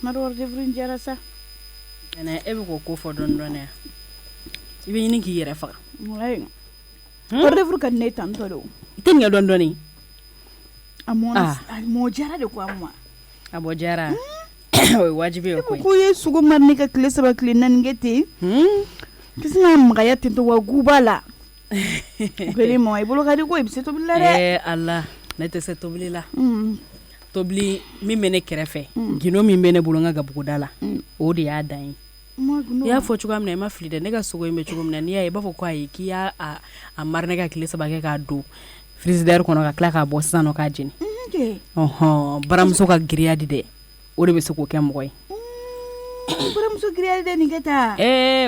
Maro de vrin jara sa. Ene e be ko fo don don ya. Ibe yini ki yere fa. Ouais. Orde vru kan ne tanto do. Tin ya don doni. Amona mo jara de kwa mwa. Abo jara. Wajibi ko. Ko ye sugo marni ka kle saba kle nan ngeti. Kisina magaya tinto wa gubala. Kele mo ay bolo kadi ko ibse to bilare. Allah, ne te se toblila. Tobli mi mene kerefe. Gino mi mene bulonga gabugudala. O de ya dan. Ya fo chuga mna ma flide ne ga sugo ime chugo mna ni ya ba fo kwa yiki ya a marne ga kle saba ka do. Frigidaire kono ka kla ka bo sano ka jini. Baramso ka griadi de. O de be se ko kem koy. Baramso griadi ni keta.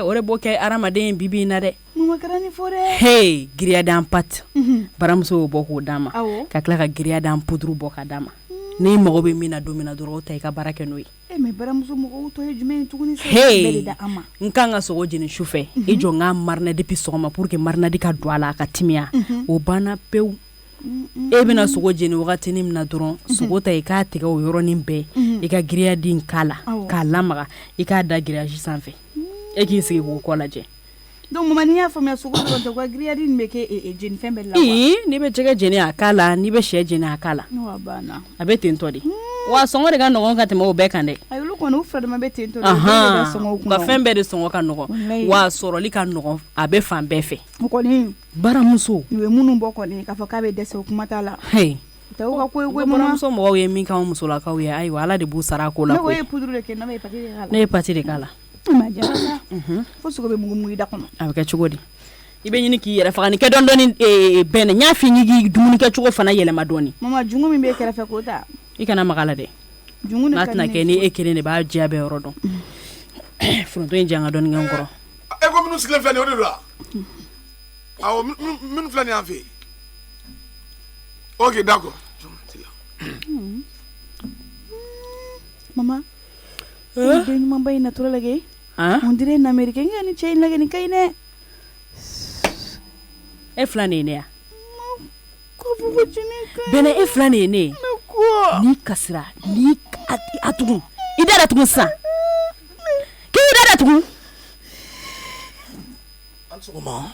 Ore boke aramaden bibi na de. Mama karani fore. Hey, griadi en pat. Baramso boko dama. Ka kla ka griadi en poudre boka dama. Ni mago be mina domina doro tay ka barake noy. Me baramso mo to jume tuguni se bele da ama. Nkanga sogo jini choufe. E jo nga marna depuis soma pour que marna di ka douala ka timia. O bana pew. E bina sogo jini wakati ni mina doro sogo tay ka tiga o yoro nimbe. E ka griadi nkala. Ka lamaga. E ka da griadi sanfe. E ki sigi ko kolaje. Donc mama ni ya famia sogo to ko griadi meke jini fembe la. Ni be chega jini akala, ni be she jini akala. No bana. Abe tentodi. Wa songo de ga no ka temo be kande. Ayulu ko no frère ma be tentodi. Ba fembe de songo ka no. Wa soro li ka no abe fan be fe. Ko ni baramuso. Ni munu boko ni ka fo ka be dese kuma tala. Hey. Taw ka ko mama baramuso mo we min ka muso la ka we ay wala de bu sara ko la ko. No we poudre de ke na be pati de kala. Ne pati de kala. Ma jara. Fo sugo be mugu mugi da kono. Abeka chugodi. Ibe nyini ki yere fagani ke don doni ben nya fi nyigi dumuni ke chugo fana yele madoni. Mama jungu mi be kere fe ko ta. Ikana magala de. Jungu ne kan ke ni ekele ne ba jabe rodo. Fronto njanga don ngoro. E ko minu sikle flani odi la. Awo minu flani an fi. OK, d'accord. Mama. De ni mamba ina tura lagi. On dirait en Amérique ngani chain lagi ni kayne. E flani ne ya. Ko fu jini kay. Bene e flani ne. Ko. Ni kasra, ni atugun. Idara tugun sa. Ki idara tugun. Ansoma.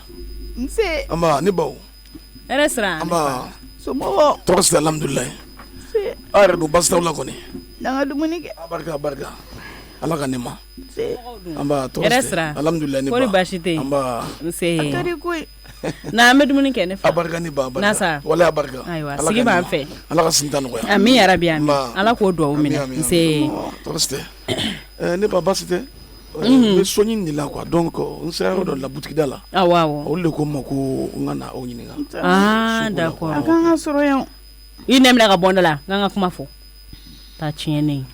Nse. Amba ni bawo. Restaurant. Amba. So mo. Tosta alhamdulillah. Se. Are do basta wala koni. Danga dumuni ke. Barka. Ala ka nema. Se. Amba tosta. Alhamdulillah ni ba. Kori bashite. Amba. Nse. Akari koy. Na amedumuni ke ne fa. Abarka ni ba. Nasa. Wala barka. Aywa, sigi ba fe. Ala ka sinta no ya. Ami ya rabbi ami. Ala ko do umina. Nse. Tosta. Ne ba basite. Me soñi ni la quoi donc on sera dans la boutique là. Ah waaw. O le ko mako ngana o nyinga. Ah d'accord. Akanga soro yon. Inem la ga bondala nganga kuma fo. Ta chiene.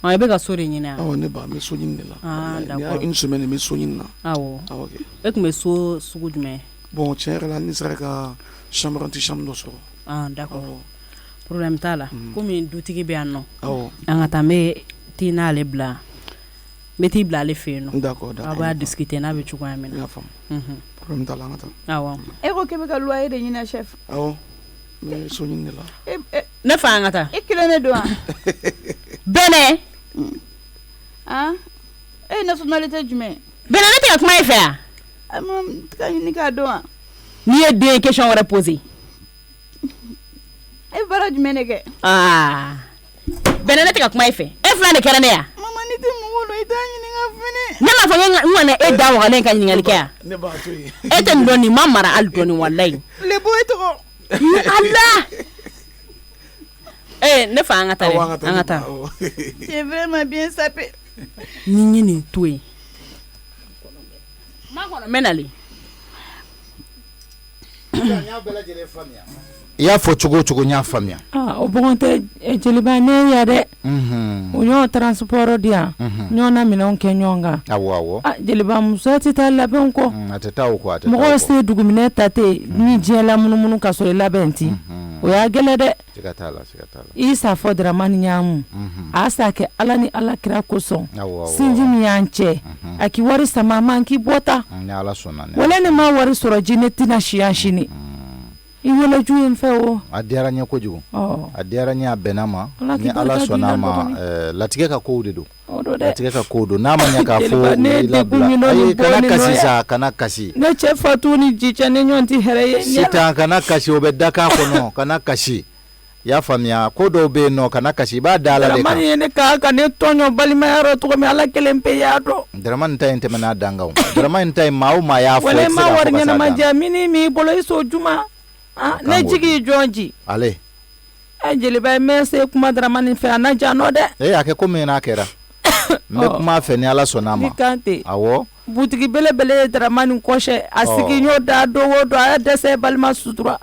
Ah be ga sori nyina. Ah ne ba me soñi ni la. Ah d'accord. Une semaine me soñi na. Ah wo. Ah OK. Ek me so sugudume. Bon tiens là ni sera ka chambre anti chambre do so. Ah d'accord. Problème ta la. Comme dutigi be anno. Ah wo. Anga tambe tina le bla. Meti bla le fe no. D'accord. Aba discuter na be chukwa amena. Ya fam. Problème ta la ngata. Ah waaw. E ko kebe ka loyer de nyina chef. Ah wo. Me soñi ni la. Ne fa ngata. E kilo ne do. Bene. Ah? E nationalité jume. Bene ne te kuma ife a. Amam kan ni ka do. Ni e de question wala poser. E bara jume ne ke. Ah. Bene ne te kuma ife. E fla ne kere ne ya. Mama ni te mo lo itani ni ngafini. Ne ma fa ngwana e da wa ne kan ngali kya. Ne ba to yi. E te ndoni mamara al doni wallahi. Le boy to. Allah. Ne fa ngata le. Ngata. C'est vraiment bien sapé. Ni tuwe. Ma kono menali. Ya fo chugo nya famia. O bonte jeliba ne ya de. O nyo transport dia. Nyo na mina onke nyonga. Awo. Jeliba muso ti ta laben ko. Ateta ko ateta. Mo se dugumine tate ni jela munumunu ka so labenti. O ya gele de. Sikatala. Isa fo dramani nyamu. Asa ke ala ni ala kira koso. Sinji mi yanche. Aki wari sama manki bota. Ni ala sona ne. Wala ni ma wari soro jine tina shiya shini. I wala ju en fe o a diyara ɲɛ kojugu a diyara ɲɛ a bɛnna ma ni ala sɔnna ma latigɛ ka kow de don latigɛ ka kow don n'a ma ɲɛ k'a fɔ labila ayi kana kasi sa kana kasi ne cɛ fatu ni ji cɛ ni ɲɔgɔn ti hɛrɛ ye sitan kana kasi o bɛ dakan kɔnɔ kana kasi i y'a faamuya ko dɔw bɛ yen nɔ kana kasi i b'a da ala de kan Dramani ye ne ka ne tɔɲɔ balimayɔrɔ cogo min ala kelen pe y'a dɔn Dramani ta in tɛmɛna dangaw Dramani ta in maa o maa y'a fɔ wala ma wari ɲɛnama diya mini mi bolo i so juma ne jigi jɔn ji ale jeliba ye mɛ se kuma Dramani fɛ a na ja nɔ dɛ a kɛ ko min n'a kɛra n bɛ kuma fɛ ni ala sɔnna ma ni kan tɛ awɔ butigi belebele ye Dramani kɔsɛ a sigi y'o da don o don a y'a dɛsɛ balima sutura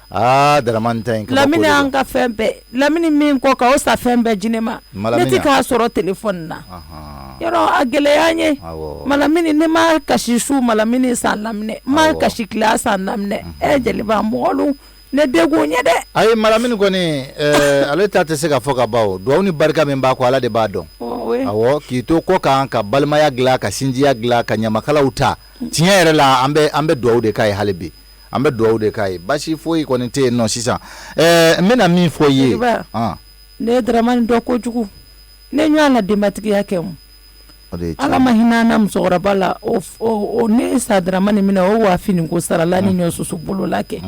Dramani ta in Lamini an ka fɛn bɛɛ Lamini min kɔ ka o sa fɛn bɛɛ di ne ma ne tɛ k'a sɔrɔ téléphone na yɔrɔ a gɛlɛya n ye Malamini ne ma kasi su Malamini san laminɛ ma kasi tile san laminɛ jeliba mɔgɔlu ne degun ye dɛ ayi Malamini kɔni ale ta tɛ se ka fɔ ka ban o duwawu ni barika min b'a kɔ ala de b'a dɔn awɔ k'i to kɔ kan ka balimaya dilan ka sinjiya dilan ka ɲamakalaw ta tiɲɛ yɛrɛ la an bɛ duwawu de k'a ye hali bi an bɛ duwawu de k'a ye basi foyi kɔni tɛ yen nɔ sisan n bɛna min fɔ i ye ne ye Dramani dɔ kojugu ne ɲɔ la denbatigiya kɛ mu ala ma hinɛ na musokɔrɔba la o ne sa Dramani minɛ o waa fini ko sarala ni ɲɔ susu bolola kɛ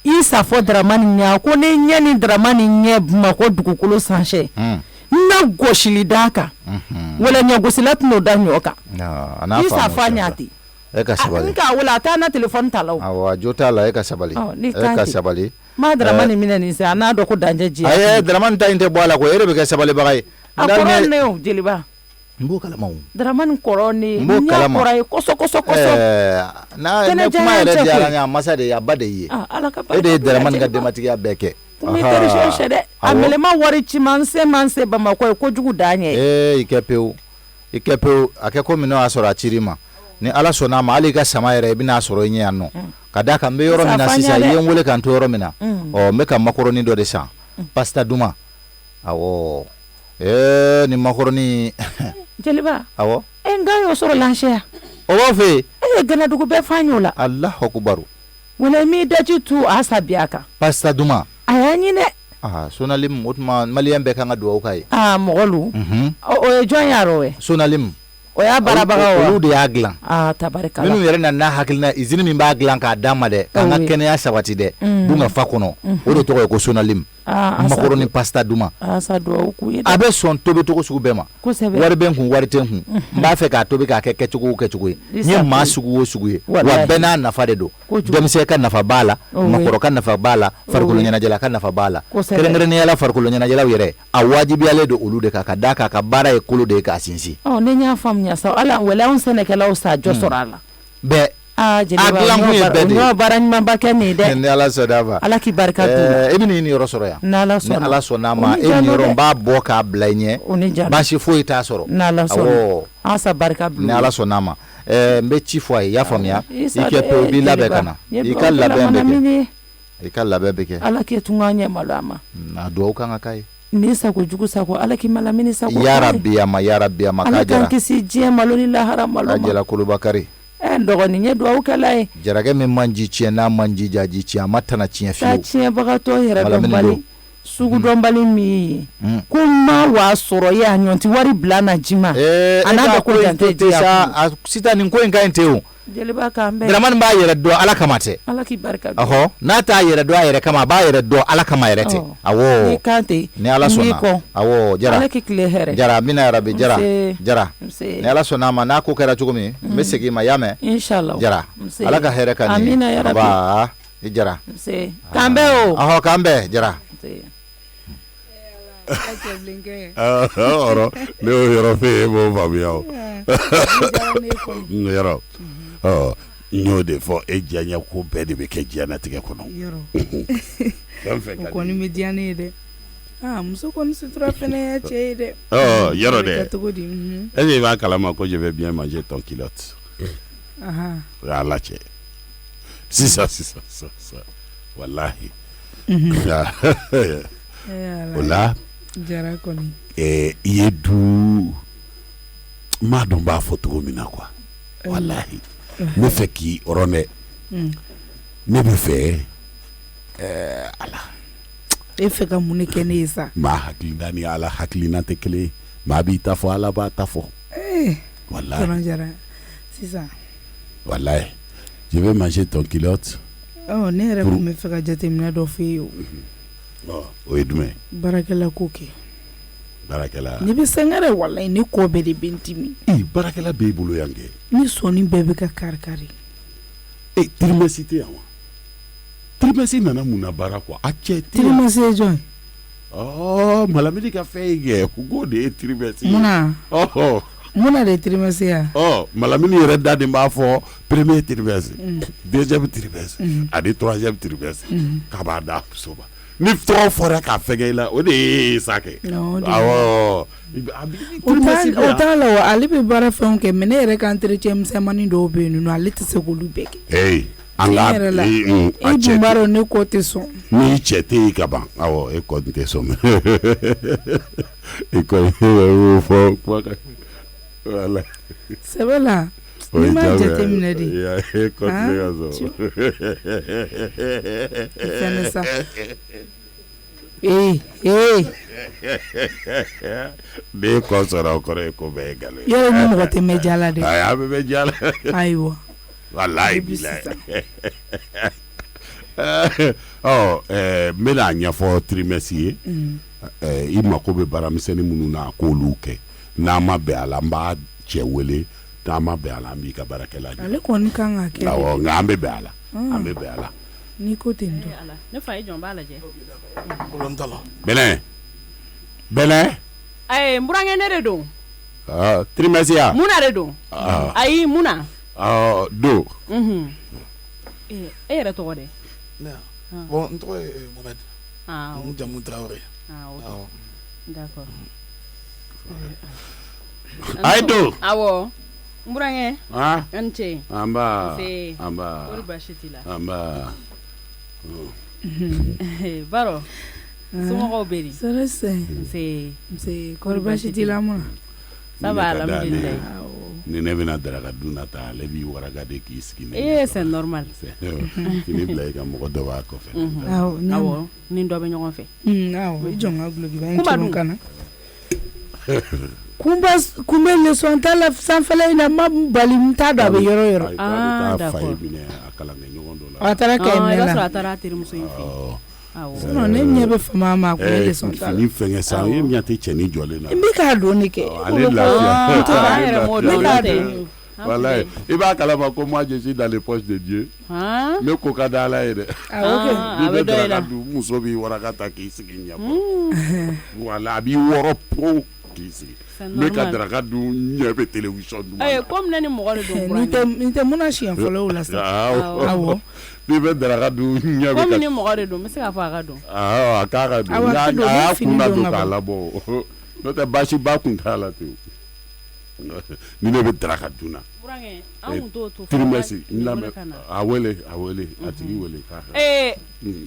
i sa fɔ Dramani ɲɛ ko ne ɲɛ ni Dramani ɲɛ Bamakɔ dugukolo sanfɛ na gosili d'a kan wala ɲɛ gosila tɛn'o da ɲɔ kan i sa fɔ a ɲɛ ten e ka sabali nka wala a taa na téléphone ta la o awɔ jo t'a la e ka sabali e ka sabali ma Dramani minɛ nin se a n'a dɔn ko danger ji ayi Dramani ta in tɛ bɔ a la ko e de bɛ kɛ sabalibaga ye a kɔrɔ ne o jeliba n b'o kalama o Dramani kɔrɔ ne n b'o kalama kɔrɔ ye kɔsɔ ne kuma yɛrɛ diyara n ye a masa de ye a ba de ye e de ye Dramani ka denbatigiya bɛɛ kɛ mi tericɛ dɛ a mɛlɛma wari ci man se Bamakɔ ye kojugu dan ye i kɛ pewu a kɛ ko min n'o y'a sɔrɔ a cir'i ma ni ala sɔnna ma hali i ka sama yɛrɛ i bɛna sɔrɔ i ɲɛ yan nɔ ka d'a kan n bɛ yɔrɔ min na sisan i ye n wele ka n to yɔrɔ min na n bɛ ka macaroni dɔ de san pasta duman awɔ ni macaroni jeliba awɔ n ka y'o sɔrɔ lafiya o b'a fɛ yen e ye ganadugu bɛɛ f'a ɲɛ o la Allahu akubaru wala mi daji tu a sabiya kan pasta duman a y'a ɲinɛ Sonalim o tuma maliyɛn bɛɛ kan ka duwawu k'a ye mɔgɔlu o ye jɔn y'a rɔ ye Sonalim o y'a baarabagaw wa olu de y'a dilan tabarikala minnu yɛrɛ nana hakilina usine min b'a dilan k'a d'an ma dɛ k'an ka kɛnɛya sabati dɛ Bunga fa kɔnɔ o de tɔgɔ ye ko Sonalim macaroni pasta duman a bɛ sɔn tobi cogo sugu bɛɛ ma wari bɛ n kun wari tɛ n kun n b'a fɛ k'a tobi k'a kɛ kɛcogo ye n ye maa sugu o sugu ye wa bɛɛ n'a nafa de don denmisɛn ka nafa b'a la makɔrɔ ka nafa b'a la farikolo ɲɛnajɛla ka nafa b'a la kɛrɛnkɛrɛnnenya la farikolo ɲɛnajɛlaw yɛrɛ a wajibiyalen don olu de kan ka d'a kan a ka baara ye kolo de ye k'a sinsin ne y'a faamuya sa ala wala anw sɛnɛkɛlaw sa jɔ sɔrɔ a la bɛɛ jeliba dilan kun ye bɛɛ de ye baara ɲumanba kɛ nin dɛ ni ala sɔnna ma ala k'i barika d'u e bɛ nin yɔrɔ sɔrɔ yan ni ala sɔnna ma e nin yɔrɔ n b'a bɔ k'a bila i ɲɛ baasi foyi t'a sɔrɔ awɔ an sa barika ni ala sɔnna ma n bɛ ci fɔ a ye i y'a faamuya i kɛ pewu i b'i labɛn ka na i ka labɛn bɛ kɛ ala k'i tun ka ɲɛ malo a ma a duwawu kan ka k'a ye ni sago jugu sago ala k'i Malamini sago yarabi ama k'a ala jara k'an kisi diɲɛ malo ni lahara malo ma a jara Kolobakari dɔgɔnin ye duwawu kɛla ye jarakɛ min man ji tiɲɛ n'a man ji ja ji tiɲɛ a ma tana tiɲɛ fiyewu ka tiɲɛbagatɔ yɛrɛ dɔnbali sugu dɔnbali min ye ko ma wa sɔrɔ ye a ɲɔnti wari bila na ji ma a n'a dɔn ko jante ji a sitan nin ko in ka ɲi te o jeliba k'an bɛɛ Dramani b'a yɛrɛ dɔn ala kama tɛ ala k'i barika n'a t'a yɛrɛ dɔn a yɛrɛ kama a b'a yɛrɛ dɔn ala kama yɛrɛ tɛ awɔ ni kan tɛ ni ala sɔnna awɔ jara ala k'i tile hɛrɛ jara amina yarabi jara ni ala sɔnna a ma n'a ko kɛra cogo min n bɛ segin i ma y'a mɛn inshallah jara ala ka hɛrɛ ka nin amina yarabi i jara k'an bɛɛ o k'an bɛɛ jara ɔrɔ ne y'o yɔrɔ fɛ yen e b'o faamuya o yɔrɔ n y'o de fɔ e diyaɲɛ ko bɛɛ de bɛ kɛ diɲɛlatigɛ kɔnɔ o kɔni bɛ diya ne ye dɛ muso kɔni sutura fɛnɛ y'a cɛ ye dɛ yɔrɔ dɛ est-ce que i b'a kalama ko je vais bien manger ton culotte o y'a la cɛ sisan walahi o la jara kɔni i ye du maa dɔn b'a fɔ cogo min na quoi walahi n bɛ fɛ k'i rɔnɛ ne bɛ fɛ ala e fɛ ka mun kɛ ne ye sa maa hakilina ni ala hakilina tɛ kelen ye maa b'i ta fɔ ala b'a ta fɔ wallahi sisan wallahi je vais manger ton culotte ne yɛrɛ kun bɛ fɛ ka jateminɛ dɔ fɛ ye o ye jumɛn baarakɛla ko kɛ baarakɛla ne bɛ sɛgɛrɛ wallahi ne kɔ bɛɛ de bɛ n dimi baarakɛla b'e bolo yan kɛ ni sɔni bɛɛ bɛ ka kari-kari trimestre tɛ yan wa trimestre nana mun na baara quoi a cɛ tɛ trimestre ye jɔn ye malamidi ka fɛn ye kɛ ko de ye trimestre munna de ye trimestre ya malamidi yɛrɛ da de b'a fɔ premier trimestre deuxième trimestre ani troisième trimestre k'a b'a da muso ma ni tɔgɔ fɔra k'a fɛgɛ i la o de ye sa kɛ awɔ o t'a la wa ale bɛ baara fɛnw kɛ mais ne yɛrɛ ka entretien misɛnmanin dɔw bɛ yen nɔ ale tɛ se k'olu bɛɛ kɛ an ka i dun b'a dɔn ne kɔ tɛ sɔn ni cɛ tɛ yen ka ban awɔ e kɔni tɛ sɔn e kɔni y'o fɔ kuma kan wala sɛbɛ la ni m'a jateminɛ de e kɔni ka sɔn fɛnɛ sa ne ye kɔ sɔrɔ o kɔrɔ ye ko bɛɛ ye nkalon ye yɔrɔ ni mɔgɔ tɛ mɛn jala dɛ a bɛ mɛn jala ayiwa walayi bilayi n bɛna ɲɛfɔ trimestre ye i mako bɛ baaramisɛnnin minnu na k'olu kɛ n'an ma bɛn a la n b'a cɛ wele n'an ma bɛn a la an b'i ka baarakɛla ale kɔni kan ka kɛ awɔ nka an bɛ bɛn a la an bɛ bɛn a la n'i ko ten tɔ ne fa ye jɔn b'a lajɛ bɛlɛ n burankɛ ne de don trimestre ya mun na de don ayi mun na do e yɛrɛ tɔgɔ de bon n tɔgɔ ye Mohamed n jamu Traoré d'accord ayi do awɔ n burankɛ an ni ce an b'a kɔri baasi t'i la an b'a baro somɔgɔw bɛ di nse kɔri baasi t'i la mun na ça va alhamdulilayi ni ne bɛna daraka dun na ta ale b'i waraka de k'i sigi c'est normal fini bila i ka mɔgɔ dɔ b'a kɔfɛ awɔ ni dɔ bɛ ɲɔgɔn fɛ awɔ i jɔn ka gulokiba in tɔmɔ ka na kunbɛ leçon t'a la sanfɛla in na ma bali n t'a dɔn a bɛ yɔrɔ yɔrɔ d'accord a taara kɛ i b'a sɔrɔ a taara a terimuso in fɛ sinon ne ɲɛ bɛ fama ma ko ne leçon t'a la fini fɛngɛ sa e ɲɛ tɛ cɛnin jɔlen na n bɛ k'a dɔn ne kɛ ale lafiya walayi i b'a kalama ko moi je suis dans les poches de Dieu ne ko ka di Ala ye dɛ n'i bɛ daraka dun muso b'i waraka ta k'i sigi ɲɛfɛ wala a b'i wɔrɔ po k'i sigi ne ka daraka dun ɲɛ bɛ télévision dun comme ne ni mɔgɔ de don nin tɛ mun na siɲɛ fɔlɔ o la sa awɔ n'i bɛ daraka dun ɲɛ bɛ comme ni mɔgɔ de don n bɛ se k'a fɔ a ka don a k'a ka don a y'a kun da don k'a labɔ n'o tɛ baasi ba kun t'a la ten ni ne bɛ daraka dun na trimestre a wele a tigi wele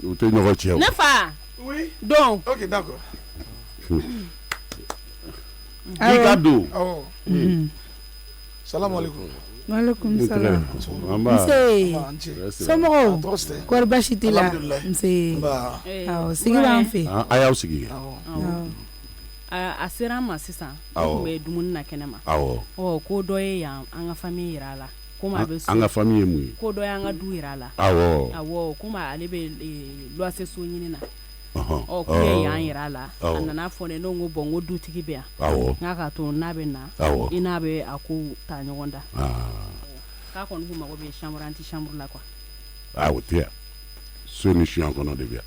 o tɛ ɲɔgɔn cɛ o ne fa don ok d'accord i ka don salamu alaikum waaleykum salaam nse somɔgɔw kɔri baasi t'i la nse awɔ sigi b'an fɛ a y'aw sigi a sera an ma sisan ne tun bɛ dumuni na kɛnɛ ma ko dɔ ye yan an ka famille yira a la komi a bɛ so an ka famille ye mun ye ko dɔ y'an ka du yira a la awɔ komi ale bɛ luwanse so ɲini na ko ye yan yira a la a nana fɔ ne ko bon ko dutigi bɛ yan n k'a ka to n'a bɛ na i n'a bɛ a ko ta ɲɔgɔn da k'a kɔni kun mago bɛ chambre anti chambre la quoi o tɛ yan so ni siyan kɔnɔ de bɛ yan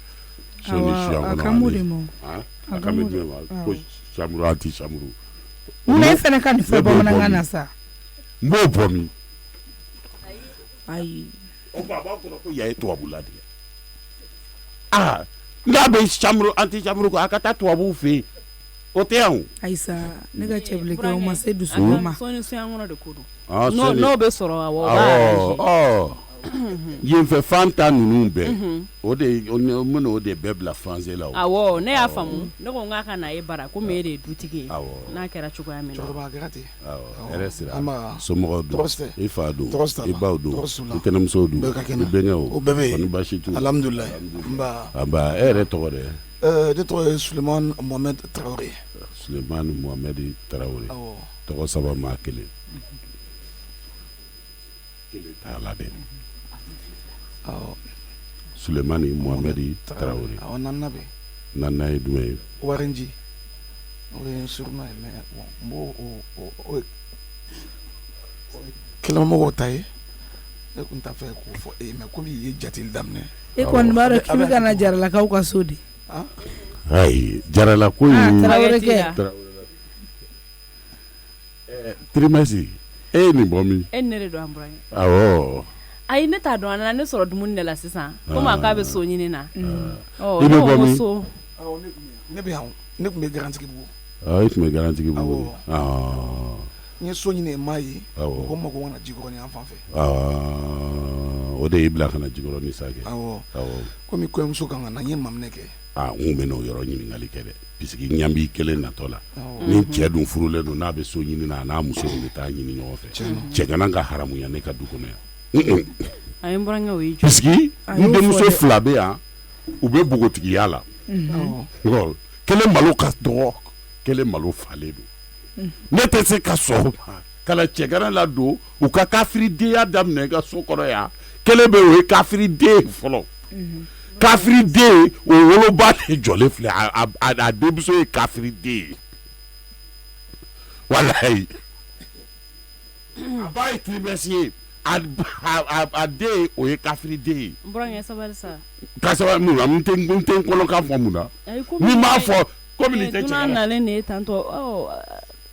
so ni siyan kɔnɔ a ka mun de ma a ka bɛ jumɛn ma ko chambre anti chambre mun na e fɛnɛ ka nin fɔ bamanankan na sa n b'o bɔ min ayi o b'a kɔrɔ ko yan ye tubabula de ye n'a bɛ chambre anti chambre ko a ka taa tubabuw fɛ yen o tɛ yan o ayisa ne ka cɛbilikɛ o ma se dusukun ma sɔni soɲan kɔnɔ de ko don n'o bɛ sɔrɔ awɔ yen fɛ fan ta ninnu bɛɛ o de mun o de bɛɛ bila français la o awɔ ne y'a faamu ne ko n k'a ka na e bara komi e de ye dutigi ye n'a kɛra cogoya min na cɛkɔrɔba a kɛra ten hɛrɛ sira Anba. somɔgɔw don Tɔgɔ tɛ. i fa don Tɔgɔ t'a la. i baw don Tɔgɔ t'u la. i tɛnɛmusow don Bɛɛ ka kɛnɛ. i bɛnkɛw O bɛɛ bɛ yen. kɔni baasi t'u la alhamdulilayi nba anba e yɛrɛ tɔgɔ dɛ ne tɔgɔ ye Suleiman Mohamed Traoré Sulemani Mohamɛdi Tarawele awɔ tɔgɔ saba maa kelen kelen t'a la dɛ awɔ Sulemani Mohamɛdi Tarawele awɔ nana bɛ nana ye jumɛn ye Warenji o ye suruna ye mais bon n b'o o ye kɛlɛmamɔgɔw ta ye ne tun t'a fɛ k'o fɔ e ye mais komi i ye jateli daminɛ e kɔni b'a dɔn k'i bɛ ka na jaralakaw ka so de ayi jarala ko in Tarawele kɛ trimestre e ye nin bɔ min e ni ne de don an burankɛ awɔ ayi ne t'a dɔn a nana ne sɔrɔ dumuni de la sisan komi a k'a bɛ so ɲini na i bɛ bɔ min so awɔ ne bɛ yan ne tun bɛ garantigi bugu i tun bɛ garantigi bugu n ye so ɲini maa ye awɔ ko n ma ko n ka na Jikɔrɔni yan fan fɛ o de y'i bila ka na Jikɔrɔni sa kɛ awɔ awɔ komi kɔɲɔmuso kan ka na n ye maminɛ kɛ n kun bɛ n'o yɔrɔ ɲininkali kɛ dɛ puisque ɲambi kelen natɔ la awɔ ni cɛ dun furulen don n'a bɛ so ɲini na a n'a muso de bɛ taa ɲini ɲɔgɔn fɛ cɛ kana ka haramuya ne ka du kɔnɔ yan a ye n burankɛ o y'i jɔ puisque n denmuso fila bɛ yan u bɛ bogotigiya la awɔ kelen malo ka dɔgɔ kelen malo falen don ne tɛ se ka sɔn o ma ka na cɛgana la don u ka kafiridenya daminɛ i ka so kɔnɔ yan kelen bɛ o ye kafiriden fɔlɔ kafiriden o woloba de jɔlen filɛ a denmuso ye kafiriden walayi a ba ye tirimɛsi ye a den o ye kafiriden ye n burankɛ sabali sa ka sabali mun na n tɛ n kɔnɔ k'a fɔ mun na ni m'a fɔ komi nin tɛ dunan cɛgana nalen de ye tantɔ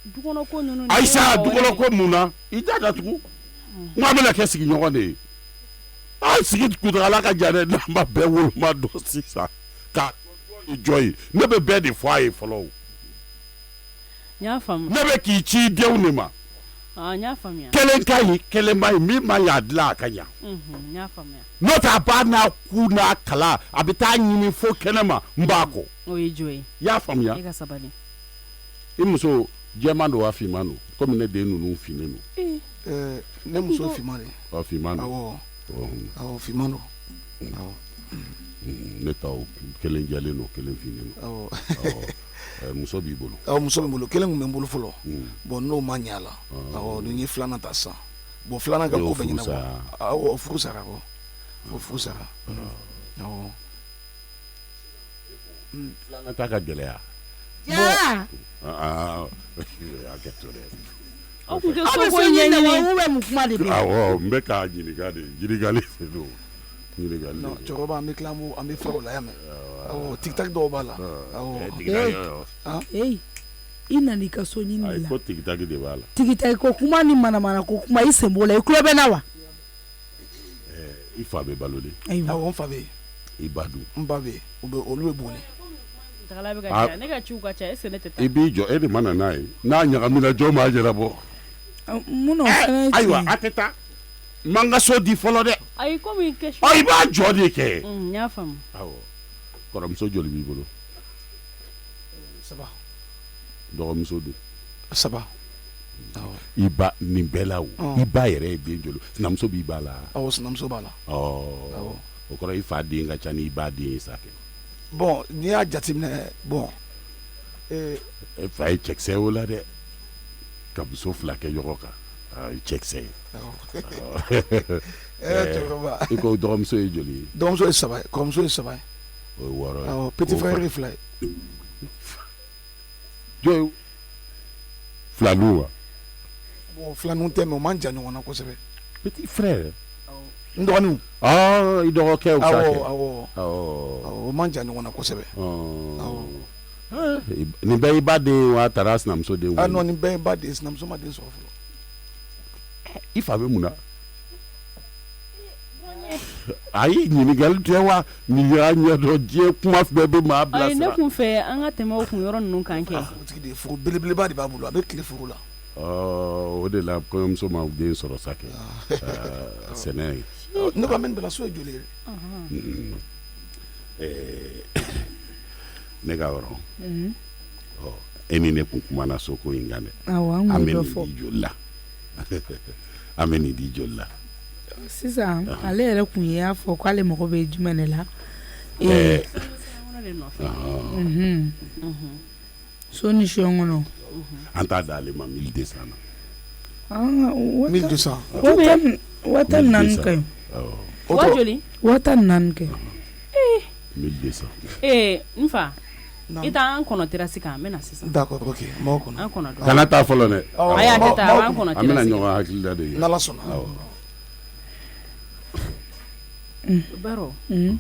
dukɔnɔ ko ninnu ayisa dukɔnɔ ko mun na i t'a datugu n k'a bɛna kɛ sigiɲɔgɔn de ye an sigi kuntagala ka jan dɛ n'an ma bɛɛ woloma dɔn sisan ka jɔ ye ne bɛ bɛɛ de fɔ a ye fɔlɔ o n y'a faamu ne bɛ k'i ci denw de ma n y'a faamuya kelen ka ɲi kelen ma ɲi min ma ɲi a dilan a ka ɲa n y'a faamuya n'o tɛ a b'a n'a ku n'a kala a bɛ taa ɲini fo kɛnɛ ma n b'a kɔ o ye jɔ ye i y'a faamuya e ka sabali i muso jɛman don wa finman don komi ne den ninnu finnen don ne muso finman de finman don awɔ awɔ finman don awɔ ne taw kelen jɛlen don kelen finnen don awɔ muso b'i bolo awɔ muso bɛ n bolo kelen tun bɛ n bolo fɔlɔ bon n'o ma ɲɛ a la awɔ ni n ye filanan ta sisan bon filanan ka ko bɛ ɲɛnabɔ awɔ o furu sara awɔ o furu sara awɔ filanan ta ka gɛlɛya hakɛ to dɛ aw tun tɛ so ko ɲɛɲini awɔ n bɛ k'a ɲininka de ɲininkali de don ɲininkali non cɛkɔrɔba an bɛ tila an bɛ fara o la yan mɛ awɔ tic-tac dɔw b'a la awɔ i nana i ka so ɲini de la ko tic-tac de b'a la tigitagi ko kuma ni manamana ko kuma i sen b'o la i tulo bɛ na wa i fa bɛ balo de awɔ n fa bɛ yen i ba dun n ba bɛ yen olu bɛ boli ne ka ciw ka ca est-ce que ne tɛ taa i b'i jɔ e de ma na n'a ye n'a ɲagamina jɔn b'a yɛrɛ bɔ mun fana ayiwa a tɛ taa n man ka so di fɔlɔ dɛ ayi komi question i b'a jɔ de kɛ n y'a faamu awɔ kɔrɔmuso joli b'i bolo saba dɔgɔmuso dun saba i ba nin bɛɛ la o i ba yɛrɛ ye den joli sinamuso b'i ba la awɔ sinamuso b'a la o kɔrɔ i fa den ka ca ni i ba den ye sa kɛ bon n'i y'a jateminɛ bon e fa ye cɛkisɛ o la dɛ ka muso fila kɛ ɲɔgɔn kan cɛkisɛ ye cɛkɔrɔba i ko dɔgɔmuso ye joli ye dɔgɔmuso ye saba ye kɔrɔmuso ye saba ye o ye wɔɔrɔ ye awɔ petit frère ye fila ye jɔn filaninw wa bon filaninw tɛ mɛ o man jan ɲɔgɔn na kosɛbɛ petit frère n dɔgɔninw i dɔgɔkɛw sa kɛ awɔ o man jan ɲɔgɔn na kosɛbɛ nin bɛɛ i ba den wa a taara sinamuso den ah non nin bɛɛ ye ba den sinamuso ma den sɔrɔ fɔlɔ i fa bɛ mun na ayi ɲininkali tɛ wa nin y'a ɲɛdɔn diɲɛ kuma bɛɛ bɛ maa bilasira ayi ne kun fɛ an ka tɛmɛ o kun yɔrɔ ninnu kan kɛ furutigi de ye furu belebeleba de b'a bolo a bɛ tile furu la o de la kɔɲɔmuso ma den sɔrɔ sa kɛ sɛnɛ ne ko min bela so joli ne ka yɔrɔ e ni ne kun kumana so ko in kan dɛ an bɛ dɔ nin fɔ di joli la an bɛ nin di joli la sisan ale yɛrɛ kun y'a fɔ k'ale mago bɛ jumɛn de la so ni siyɔn kɔnɔ an t'a da ale ma 1200 na 1200 wata naani ka ɲi wa joli wata naani kɛ 1200 n fa i t'an kɔnɔ terasi kan an bɛna sisan d'accord ok m'aw kɔnɔ an kɔnɔ dɔn kana taa fɔlɔ dɛ a y'a kɛ tan a b'an kɔnɔ an bɛna terasi ɲɔgɔn hakilila de ye n'ala sɔnna baro e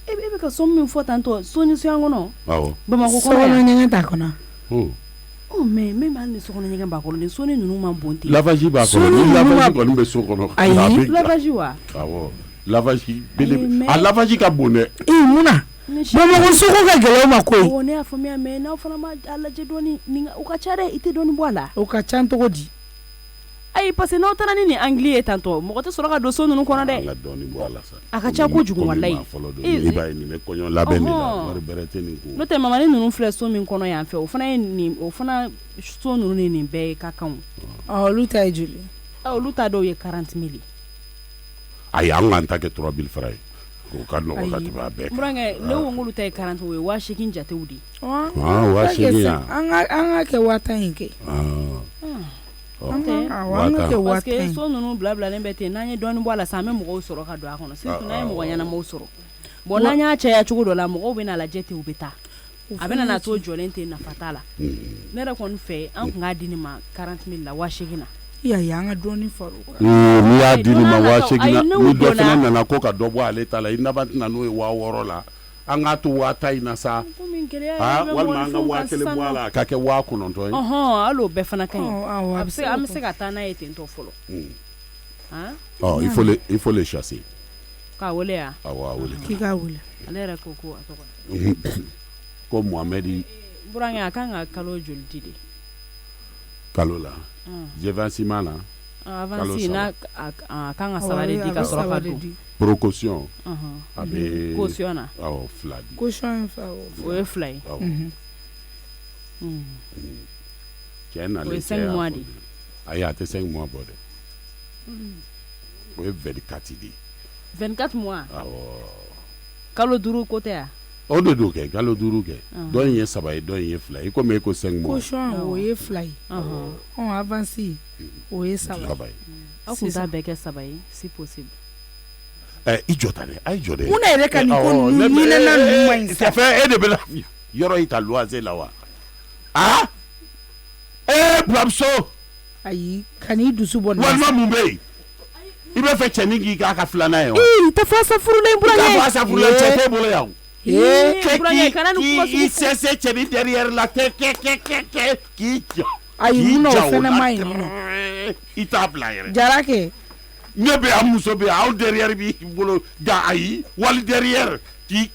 bɛ ka so min fɔ tan tɔ so ni soyan kɔnɔ awɔ bamakɔ kɔnɔ sokɔnɔ yan ɲɛgɛn t'a kɔnɔ mais min b'a ni sokɔnɔ ɲɛgɛn b'a kɔnɔ ni so ni ninnu ma bon ten lavaji b'a kɔnɔ ni lavaji kɔni bɛ so kɔnɔ Ayi, a bɛ lavaji wa awɔ lavaji bele mais- a lavaji ka bon dɛ munna bamakɔ soko ka gɛlɛn o ma koyi o ne y'a faamuya mais n'aw fana ma a lajɛ dɔɔni nin o ka ca dɛ i tɛ dɔɔni bɔ a la o ka ca cogo di ayi parce que n'aw taara ni nin angili ye tantɔ mɔgɔ tɛ sɔrɔ ka don so ninnu kɔnɔ an dɛ ka dɔɔni bɔ a la sa a ka ca kojugu walayi i b'a ye nin bɛ kɔɲɔ labɛn de la wari bɛrɛ tɛ nin kun n'o tɛ mamani ninnu filɛ so min kɔnɔ yan fɛ o fana ye nin o fana so ninnu ni nin bɛɛ ye ka kanw olu ta ye joli olu ta dɔw ye 40 000 ayi an k'an ta kɛ 3000 francs ye o ka nɔgɔ ka tɛmɛ a bɛɛ kan burankɛ ne ko n'olu ta ye 40 o ye 8000 jatew de waa seegin yan an ka kɛ wata in kɛ an ka kɛ parce wata que in so ninnu bilabilalen bɛ ten n'an ye dɔɔni bɔ a la sisan an bɛ mɔgɔw sɔrɔ ka don a kɔnɔ surtout n'an ye mɔgɔ ɲɛnamaw sɔrɔ bon n'an y'a caya cogo dɔ la mɔgɔw bɛ na lajɛ ten u bɛ taa a bɛ na to jɔlen ten nafa t'a la ne yɛrɛ kɔni fɛ an kun k'a di nin ma 40 000 la 8000 na yayi an ka dɔɔni fara o kan n'i y'a di nin ma Ayi, waa ayi, seegin na n'u ni dɔ donna- fana nana ko ka dɔ bɔ ale ta la i laban tɛna n'o ye 6000 la an k'a to 6000 in na sa komi gɛlɛya walima an ka 1000 bɔ a la a ka kɛ 900 ye hali o bɛɛ fana ka ɲi awɔ a bɛ se an bɛ se ka taa n'a ye ten tɔ fɔlɔ il faut les chasser k'a wele yan awɔ a wele k'i k'a wele ale yɛrɛ ko ko a tɔgɔ ko Mohamed burankɛ a kan ka kalo joli di de kalo la jevansima na avansi n'a a kan ka saba de di ka sɔrɔ ka don procaution a bɛ caution na awɔ 2 di caution fa o ye 2 ye awɔ cɛ o nalen ye cɛ 5 y'a mois fɔ de ayi a tɛ 5 mois bɔ dɛ o ye 24 de ye 24 mois awɔ kalo 5 ko tɛ yan o de do kɛ kalo 5 kɛ dɔ in ye 3 ye dɔ in ye 2 ye i komi e ko 5 mois caution o ye 2 ye avansi o ye 3 3 ye aw kun t'a bɛɛ kɛ 3 ye si possible i jɔ ta dɛ a ye jɔ dɛ munna yɛrɛ ka nin ko ninnu ɲinɛna ninnu ma ɲi sa ça fait e de bɛ na yɔrɔ in ta loyer la wa buramuso ayi ka n'i dusu bɔ nin walima mun bɛ yen i bɛ fɛ cɛnin k'i k'a ka 2nan ye wa tɛ fɔ sa furulen i t'a fɔ a sa furulen cɛ t'e bolo yan o burankɛ kana nin kuma k'i sugu sɛnsɛn cɛnin derrière la k'i jɔ ayi munna o fɛnɛ ma ɲi nɔ i t'a bila yɛrɛ jara kɛ ne bɛ yan muso bɛ yan aw derrière b'i bolo da ayi wali derrière k'i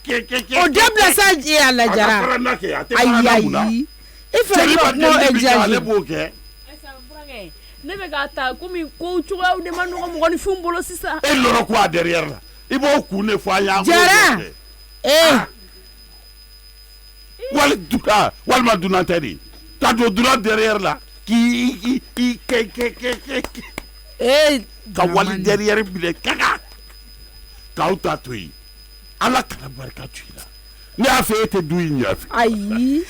o dabila sa a la jara a ka faranda kɛ a tɛ faranda mun na ayi i fɛ cɛnin ka ma kuma den bi kɛ ale exagere b'o kɛ ne bɛ k'a ta komi ko cogoyaw de ma nɔgɔ mɔgɔninfinw bolo sisan e lɔrɔ ko a derrière la i b'o kun de fɔ an ye an b'o Jara! de kɛ. walima dunan tɛ de ka don dunan derrière la k'i ka wali derrière minɛ kaka k'aw ta to yen ala kana barika to i la ne y'a fɛ e tɛ du in ɲɛfɛ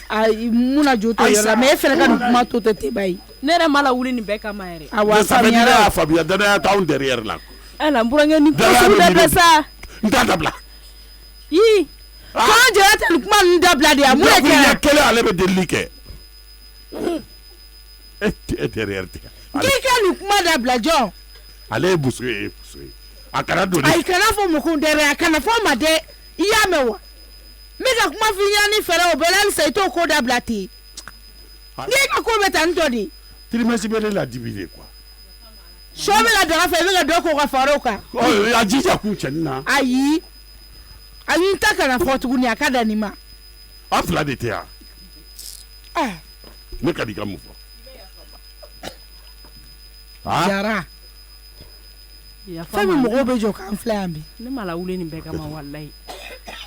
ayi munna jo tɛ yɔrɔ la mais e fɛnɛ ka nin kuma to tɛ teba ye ne yɛrɛ ma la wuli nin bɛɛ kama yɛrɛ awa ça fait dire ne y'a faamuya danaya t'anw derrière la ala n burankɛ nin ko sugu bɛɛ bɛ sa n t'a dabila yi k'an jɛra tɛ nin kuma ninnu dabila de a mun de dakuruɲɛ kɛra kelen ale bɛ delili kɛ e derrière tɛ k'i ka nin kuma dabila jɔn ale ye muso ye a kana don ayi kana fɔ mɔgɔw dɛrɛ a kana fɔ ma dɛ i y'a mɛn wa n bɛ ka kuma f'i ɲɛna ni fɛɛrɛ o bɛɛ la halisa i t'o ko dabila ten n'i ka ko bɛ tan tɔ de trimestre bɛ ne la dibi de quoi sɔ bɛ na daga fɛ i bɛ ka dɔ k'o ka fara o kan a jija kun cɛnin na ayi ayi n ta kana fɔ tuguni a ka da nin ma an fila de tɛ yan ne ka di ka mun fɔ jara fɛn min mɔgɔw bɛ jɔ k'an filɛ yan bi ne ma la wuli nin bɛɛ kama walayi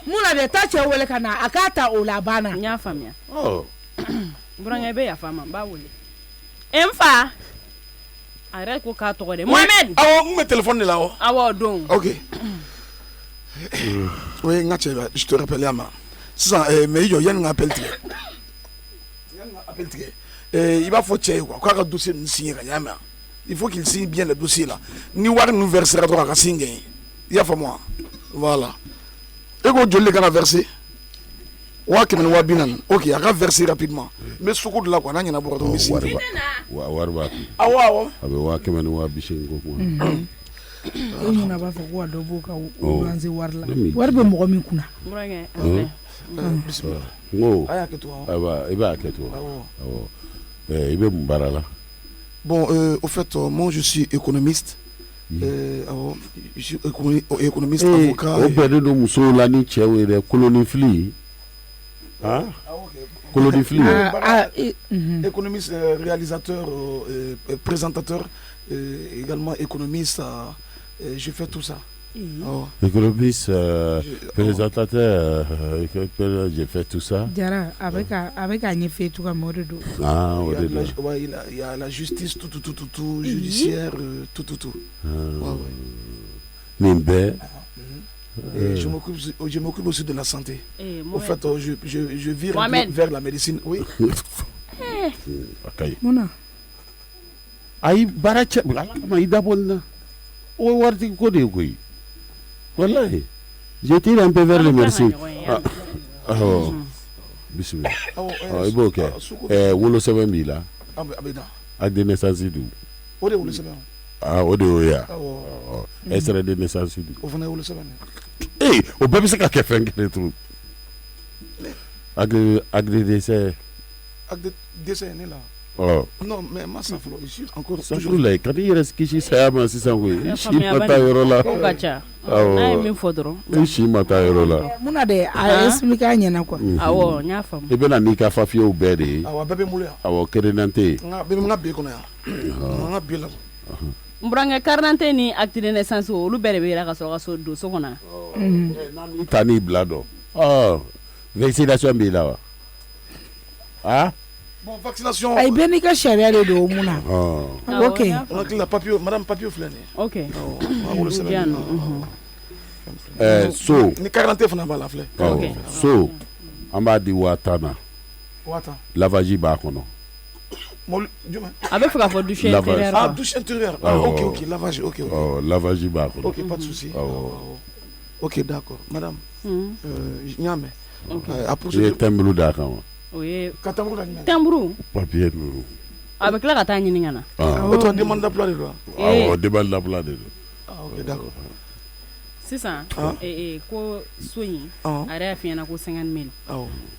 mun na de taa cɛ wele ka na a k'a ta o la banna n y'a faamuya burankɛ i bɛ yafa ma n b'a wele n fa a yɛrɛ ko k'a tɔgɔ de Mohamed n bɛ téléphone de la wa awɔ don ok oui n ka cɛ je te rappelle ya ma sisan mais i jɔ yanni n ka appel tigɛ i b'a fɔ cɛ ye quoi k'a ka dossier ninnu signer ka ɲɛ il faut qu'il signe bien le dossier là ni wari ninnu versera dɔrɔn a ka signe gagner i y'a faamu wa voilà e ko joli de kana verser 100 ni 240 ok a ka verser rapidement n bɛ sugu de la quoi n'a ɲɛna bɔra dɔrɔn n bɛ signe wari b'a kun awɔ a bɛ 100 ni 280 ko kuma e ɲuna b'a fɔ ko ka dɔ b'o ka lanse wari la wari bɛ mɔgɔ min kunna bisimila n ko a y'a kɛ to i b'a kɛ to awɔ i bɛ mun baara la bon au fait moi je suis économiste je suis économiste avocat o bɛnnen don musow la ni cɛw ye dɛ kolonifili kolonifili économiste réalisateur présentateur également économiste je fais tout ça économiste présentateur j'ai fait tout ça Jara a bɛ k'a ɲɛfɛ cogoya min o de don il y a la justice tout judiciaire tout nin bɛɛ je m'occupe aussi de la santé au fait je vire vers la médecine oui mun na ayi baara cɛ ala kama i dabɔli na o ye waritigi ko de ye koyi wallahi je tire un peu vers le merci bisimila i b'o kɛ wolosɛbɛn b'i la acte de naissance du o de ye wolosɛbɛn o de y'o ye a extrait de naissance du o fana ye wolosɛbɛn o bɛɛ bɛ se ka kɛ fɛn kelen tun acte de décès acte de décès ye ne la non mais ma sa fɔlɔ ici encore toujours la ka n'i yɛrɛ kisi saya ma sisan koyi i si ma taa yɔrɔ la ko ka ca n'a ye min fɔ dɔrɔn i si ma taa yɔrɔ la mun na de a expliqué a ɲɛna quoi awɔ n y'a faamu i bɛna n'i ka papiers bɛɛ de ye awɔ bɛɛ bɛ n bolo yan awɔ carte d'identité n ka bi kɔnɔ yan n ka bi la n burankɛ carte d'identité ni acte de naissance olu bɛɛ de bɛ yira ka sɔrɔ ka so don so kɔnɔ i ta n'i bila dɔn vaccination b'i la wa bon vaccination ay bɛɛ n'i ka sariya de don mun na ok n hakili la papier madame papier filɛ nin ye ok wolosɛbɛn so ni carte d'identité fana b'a la filɛ so an b'a di 1000 na 1000 lavage b'a kɔnɔ jumɛn a bɛ fɛ ka fɔ douche intérieure douche intérieure ok lavage ok lavage b'a kɔnɔ ok pas de souci ok d'accord madame n y'a mɛn a procédure i ye tɛnbulu d'a kan wa o ye ka tɛnburu da jumɛn tɛnburu papier ninnu a bɛ tila ka taa ɲini ka na o tɔ demande d'emploi de don awɔ demande d'emploi de don ok d'accord sisan ko so in a yɛrɛ y'a f'i ɲɛna ko 50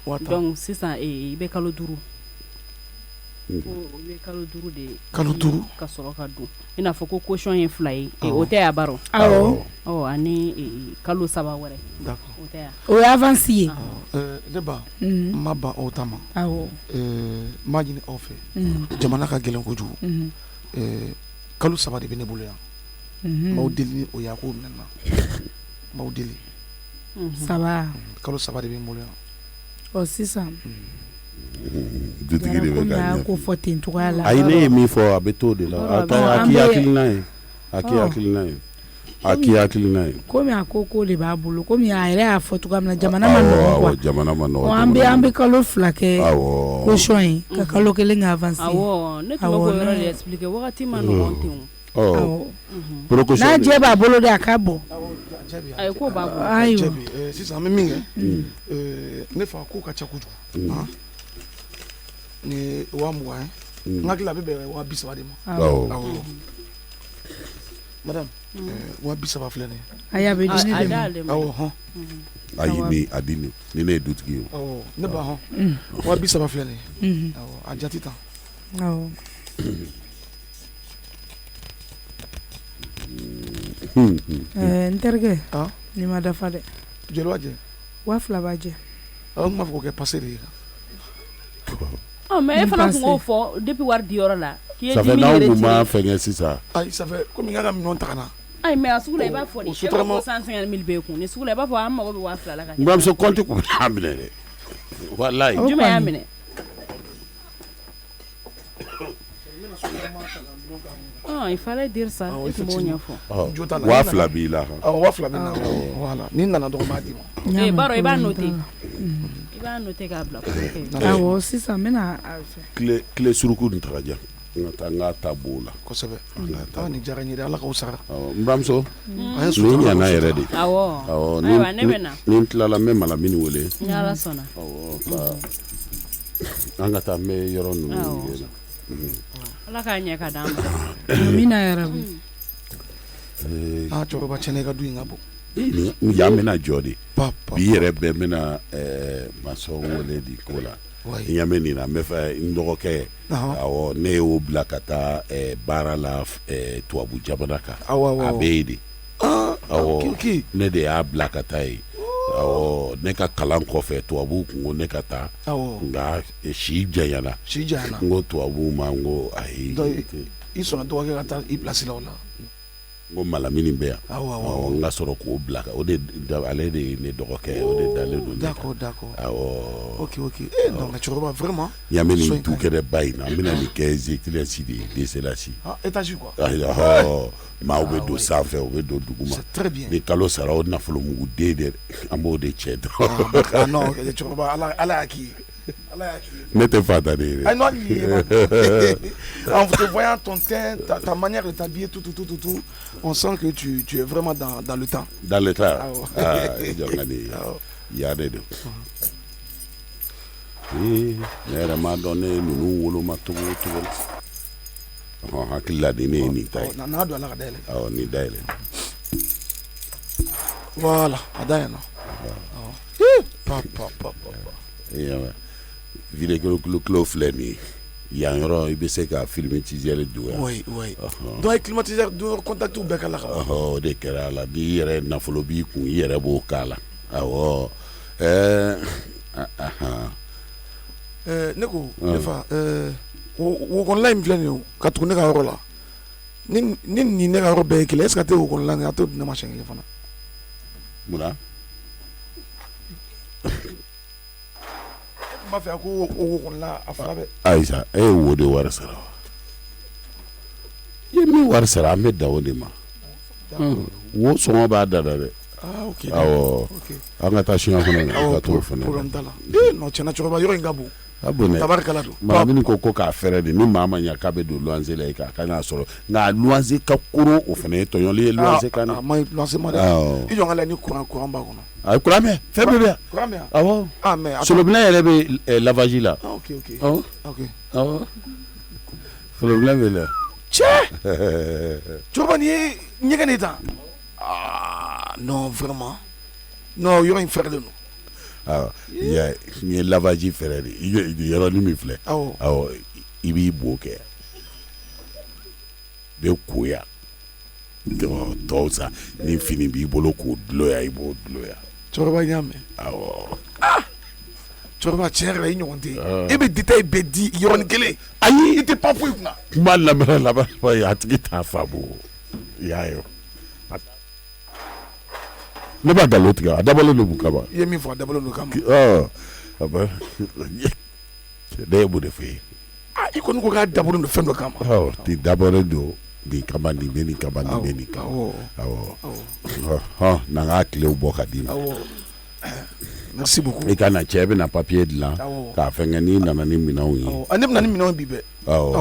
000 donc sisan i bɛ kalo 5 ko i bɛ kalo 5 de kalo 5 ka sɔrɔ ka don i n'a fɔ ko caution ye 2 ye o tɛ ya baro ani kalo 3 wɛrɛ d'accord o tɛ ya o ye avance ye ne ba n ma ban o ta ma n b'a ɲini aw fɛ jamana ka gɛlɛn kojugu kalo 3 de bɛ ne bolo yan n b'aw deli ni o ye a k'o minɛ n na n b'aw deli kalo 3 de bɛ n bolo yan ɔ sisan dutigi de bɛ k'a ɲɛ ko fɔ ten cogoya la ayi ne ye min fɔ a bɛ t'o de la a k'i hakilina ye a k'i hakilina ye a k'i hakilina ye komi a ko de b'a bolo komi a yɛrɛ y'a fɔ cogoya min na jamana ma nɔgɔn quoi jamana ma nɔgɔn an bɛ kalo 2 kɛ caution ye ka kalo 1 kɛ avance awɔ ne tun bɛ k'o yɔrɔ de expliquer wagati ma nɔgɔn ten n'a jɛ b'a bolo de a ka bɔ a ye ko b'a bolo ayiwa sisan an bɛ min kɛ ne fa ko ka ca kojugu ni 20,000 ye n hakili a bɛ bɛn 30,000 de ma awɔ madame 30,000 filɛ nin ye a y'a bɛ di ne de ma awɔ hɔn ayi ni a di ni ne ye dutigi ye awɔ ne ba hɔn 30,000 filɛ nin ye awɔ a jati tan awɔ n terikɛ ni ma dafa dɛ joli b'a jɛ 2,000 b'a jɛ n b'a fɔ k'o kɛ passé de ye mais e fana tun k'o fɔ depuis wari di yɔrɔ la ça fait n'aw kun ma fɛngɛ sisan ayi ça fait komi n ka minɛnw ta ka na Ai mais sugu la I b'a fɔ de. E b'a fɔ 150 000 bɛ kun. Ni sugu la I b'a fɔ an mago bɛ 2000 la ka. N bamuso compte ko n'a minɛ dɛ. Wallahi. Juma y'a minɛ. Il fallait dire ça. Wa fila b'i la. Wa fila b'i la. Voilà. Ni nana dɔrɔn b'a d'i ma. Eh baro I b'a noter. I b'a noter k'a bila. Awɔ sisan n bɛna Clé suruku nin taga jan. N ka taa b'o la. Kosɛbɛ. Ni diyara n ye dɛ Ala k'aw sara. N bamuso. Ni ɲana yɛrɛ de. Awɔ. Ayiwa ne bɛ na. Ni n tilala n bɛ Malamini wele. Ni Ala sɔnna. Awɔ. An ka taa n bɛ yɔrɔ ninnu ye. Ala k'a ɲɛ ka d'an ma. Amina yarabi. Cɛkɔrɔba cɛnɛ ka du in ka bon. Yan bɛna jɔ de. Bi yɛrɛ bɛɛ bɛna masɔn wele di ko la. N ɲa mɛ nin na n bɛ fɛ n dɔgɔkɛ awɔ ne y'o bila ka taa baara la tubabu jamana kan. A bɛ yen de. Awɔ ne de y'a bila ka taa yen. Awɔ ne ka kalan kɔfɛ tubabu kun ko ne ka taa. Nka si janyana. N ko tubabu ma n ko ayi. I sɔnna dɔgɔkɛ ka taa I place la o la. N ko Malamini bɛ yan. N ka sɔrɔ k'o bila o de ale de ye ne dɔgɔkɛ o de dalen don ne kan. D'accord. Awɔ. Ok. Donc cɛkɔrɔba vraiment. Ɲamɛ nin tu kɛrɛ ba in na n bɛna nin kɛ Zétilɛnsi de ye Deselasi. Étage quoi. Maaw bɛ don sanfɛ u bɛ don duguma. C'est très bien. Ni kalo sara o nafolomugu den de an b'o de cɛ dɔrɔn. Non cɛkɔrɔba Ala y'a k'i ye. Ne tɛ fata de ye. En te voyant ton teint, ta manière de t'habiller, tout, on sent que tu es vraiment dans le temps. Dans le temps. Il y a des deux. Ne yɛrɛ m'a dɔn ne ye ninnu woloma cogo hakili la de ne ye nin ta ye. N'a don Ala ka dayɛlɛ. Awɔ nin dayɛlɛ. Voilà a dayɛlɛ. Vidéo filɛ nin ye yan yɔrɔ I bɛ se ka climatiseur don yan. Oui. Donc climatiseur don contact bɛɛ k'a la ka ban. O de kɛra a la n'i yɛrɛ nafolo b'i kun I yɛrɛ b'o k'a la. Awɔ. Ne ko ne fa wo kɔnɔla in filɛ nin ye ka tugu ne ka yɔrɔ la. Ni ne ka yɔrɔ bɛɛ ye kelen est-ce que a tɛ wo kɔnɔla in a t'o di ne ma siɲɛ kelen fana. Munna? N b'a fɛ a ko wo kɔnɔla a fara bɛ. Ayisa e ye wo de wari sara wa? I ye min wari sara an bɛ dan o de ma. Wo sɔngɔ b'a da dɛ. Ok. Awɔ an ka taa siɲɛ fana ka t'o fana. Problème t'a la. Non tiɲɛna cɛkɔrɔba yɔrɔ in ka bon. A bon dɛ. Tabarikala don. Malamini ko k'a fɛrɛ de ni maa ma ɲɛ k'a bɛ don luwanse la yen k'a n'a sɔrɔ nka luwanse ka koron o fana ye tɔɲɔli ye luwanse kan na. A ma ɲi luwanse ma dɛ. I jɔ n ka lajɛ ni courant b'a kɔnɔ. A ye courant bɛ fɛn bɛɛ bɛ yan. Courant bɛ yan. Awɔ. Mais solobinɛ yɛrɛ bɛ lavage la. Ok. Awɔ. Solobinɛ bɛ la. Cɛ. Cɛkɔrɔba nin ye ɲɛgɛn de ta. Non vraiment. Non yɔrɔ in fɛrɛlen don. N ye lavage fɛrɛ de yɔrɔnin min filɛ. Awɔ I b'i bo kɛ. Bɛ koya. Tɔw sa ni fini b'i bolo k'o dulɔya I b'o dulɔya. Cɛkɔrɔba y'a mɛn. Awɔ. Cɛkɔrɔba tiɲɛ yɛrɛ la I ɲɔgɔn tɛ. E bɛ détail bɛɛ di yɔrɔnin kelen. Ayi I tɛ pan foyi kunna. Kuma lamɛn laban a tigi t'a faamu. I y'a ye. Ne b'a nkalon tigɛ a dabɔlen don mun kama. I ye min fɔ a dabɔlen don kama. Ne ye mun de fɔ i ye. I kɔni ko k'a dabɔlen don fɛn dɔ kama. Nin dabɔlen don nin kama nin bɛ nin kama nin bɛ nin kama. Awɔ. N'an ka tilew bɔ ka d'i ma. Merci beaucoup. I ka na cɛ bɛ na papier dilan k'a fɛngɛ n'i nana ni minɛnw ye. Ne bɛ na ni minɛnw bi bɛɛ.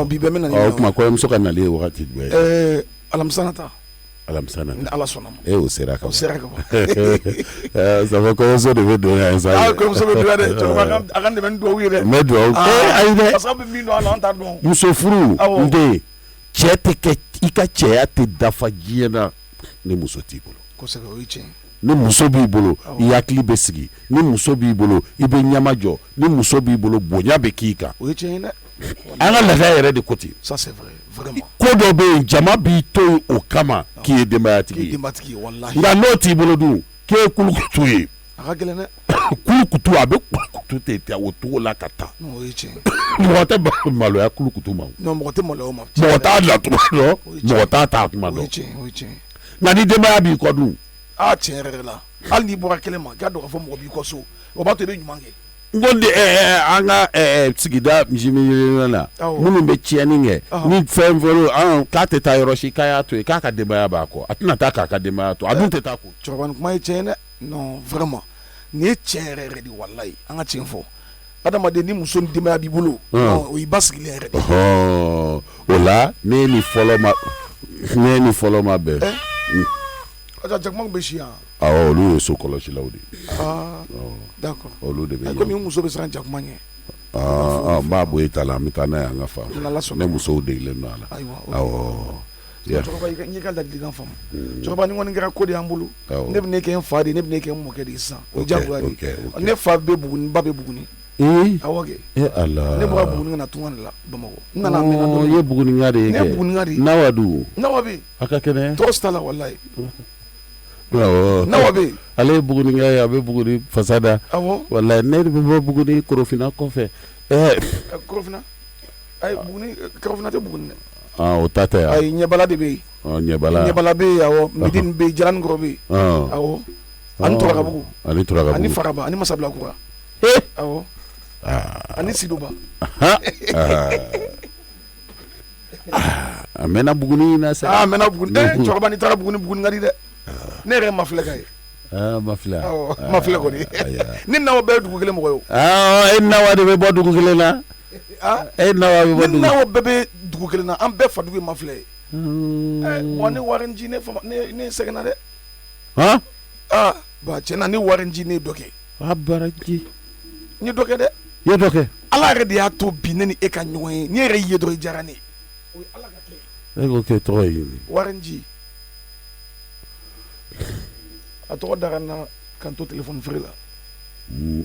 Bi bɛɛ bɛ na ni minɛnw. O tuma kɔɲɔmuso ka nali ye wagati bɛɛ. Alamisa nata. Alamisa ni Ala sɔnna ma. O sera ka ban. O sera ka ban. Ça fait kɔɲɔmuso de bɛ don yan sa. Kɔɲɔmuso bɛ don yan dɛ. Cɛkɔrɔba a ka dɛmɛ ni dugawu ye dɛ. N bɛ dugawu kɛ. Ayi dɛ. Parce que an bɛ min dɔn a la an t'a dɔn. Muso furu n den cɛ tɛ kɛ I ka cɛya tɛ dafa diɲɛ na ni muso t'i bolo. Kosɛbɛ o ye tiɲɛ. Ni muso b'i bolo I hakili bɛ sigi ni muso b'i bolo I bɛ ɲɛma jɔ ni muso b'i bolo bonya bɛ k'i kan. O ye tiɲɛ ye dɛ. An ka laada yɛrɛ de ko ten. Ça c'est vrai vraiment. Ko dɔ bɛ yen jama b'i to yen o kama k'i ye denbayatigi ye. K'i ye denbayatigi ye walahi. Nka n'o t'i bolo dun k'e ye kulukutu ye. A ka gɛlɛn dɛ. Kulukutu a bɛ kulukutu ten o cogo la ka taa. Non o ye tiɲɛ. Mɔgɔ tɛ maloya kulukutu ma. Non mɔgɔ tɛ maloya o ma. Mɔgɔ t'a dilan tuma dɔn mɔgɔ t'a kuma dɔn. O ye tiɲɛ. nka ni denbaya b'i kɔ dun. tiɲɛ yɛrɛ la hali n'i bɔra kelen ma k'a dɔn k'a fɔ mɔgɔ b'i kɔ so o b'a to i bɛ ɲuman kɛ. n ko an ka sigida misimirina na minnu bɛ tiɲɛni kɛ ni fɛn fɔlɔ k'a tɛ taa yɔrɔ si k'a y'a to yen k'a ka denbaya b'a kɔ a tɛna taa k'a ka denbaya to a dun tɛ taa ko. cɛkɔrɔba nin kuma ye tiɲɛ ye dɛ non vraiment nin ye tiɲɛ yɛrɛ yɛrɛ de walayi an ka tiɲɛ fɔ adamaden ni muso ni denbaya b'i bolo o y'i ba sigilen yɛrɛ de. o la ne ni fɔlɔ ma bɛn. jakuma bɛ si yan. awɔ olu ye so kɔlɔsilaw de. d'accord olu de bɛ yan. komi muso bɛ siran jakuma ɲɛ. n b'a bɔ e ta la an bɛ taa n'a ye an ka fa. ne musow degelen don a la. awɔ. cɛkɔrɔba n y'i ka ladilikan faamu. cɛkɔrɔba ni kɔni kɛra ko de y'an bolo. ne bɛ ne kɛ n fa de ne bɛ ne kɛ n mɔkɛ de sisan. o diyagoya de ne fa bɛ Buguni n ba bɛ Buguni. awɔ kɛ. ala. ne bɔra Buguni ka na tunga de la Bamakɔ. n nana mɛn dɔɔnin. i ye Bugunika de ye kɛ. ne ye Bugunika de ye. Nawa dun. Nawa bɛ yen. a ka kɛnɛ. tɔgɔ si t'a la walayi. Nawa bɛ yen. ale ye Bugunika ye a bɛ Buguni fasada. awɔ. walayi ne de bɛ bɔ Buguni Korofina kɔfɛ. Korofina ayi Buguni Korofina tɛ Buguni dɛ. o ta tɛ yan. ayi ɲɛbala de bɛ yen. ɲɛbala bɛ yen awɔ Midini bɛ yen Jalanikɔrɔ bɛ yen. awɔ ani Turakabugu. ani Faraba ani Masabilakura. awɔ ani Sidoba. a mɛnna Buguni na sa. a mɛnna Buguni cɛkɔrɔba n'i taara Buguni ka di dɛ. ne yɛrɛ ye Mafilɛ ka ye. Mafilɛ. Mafilɛ kɔni ni Nawa bɛɛ ye dugu kelen mɔgɔ ye o. e Nawa de bɛ bɔ dugu kelen na. e Nawa bɛ bɔ dugu. ni Nawa bɛɛ bɛ dugu kelen na an bɛɛ fa dugu ye Mafilɛ ye. wa ne Warinji ne sɛgɛnna dɛ. ba tiɲɛ na ne Warinji ne ye dɔ kɛ. Baraji. n ye dɔ kɛ dɛ. i ye dɔ kɛ. ala yɛrɛ de y'a to bi ne ni e ka ɲɔgɔn ye n'i yɛrɛ ye dɔrɔn i diyara ne ye. o ye ala ka kɛ. e ko k'e tɔgɔ ye. Warinji. a tɔgɔ dara n na kan to téléphone feere la.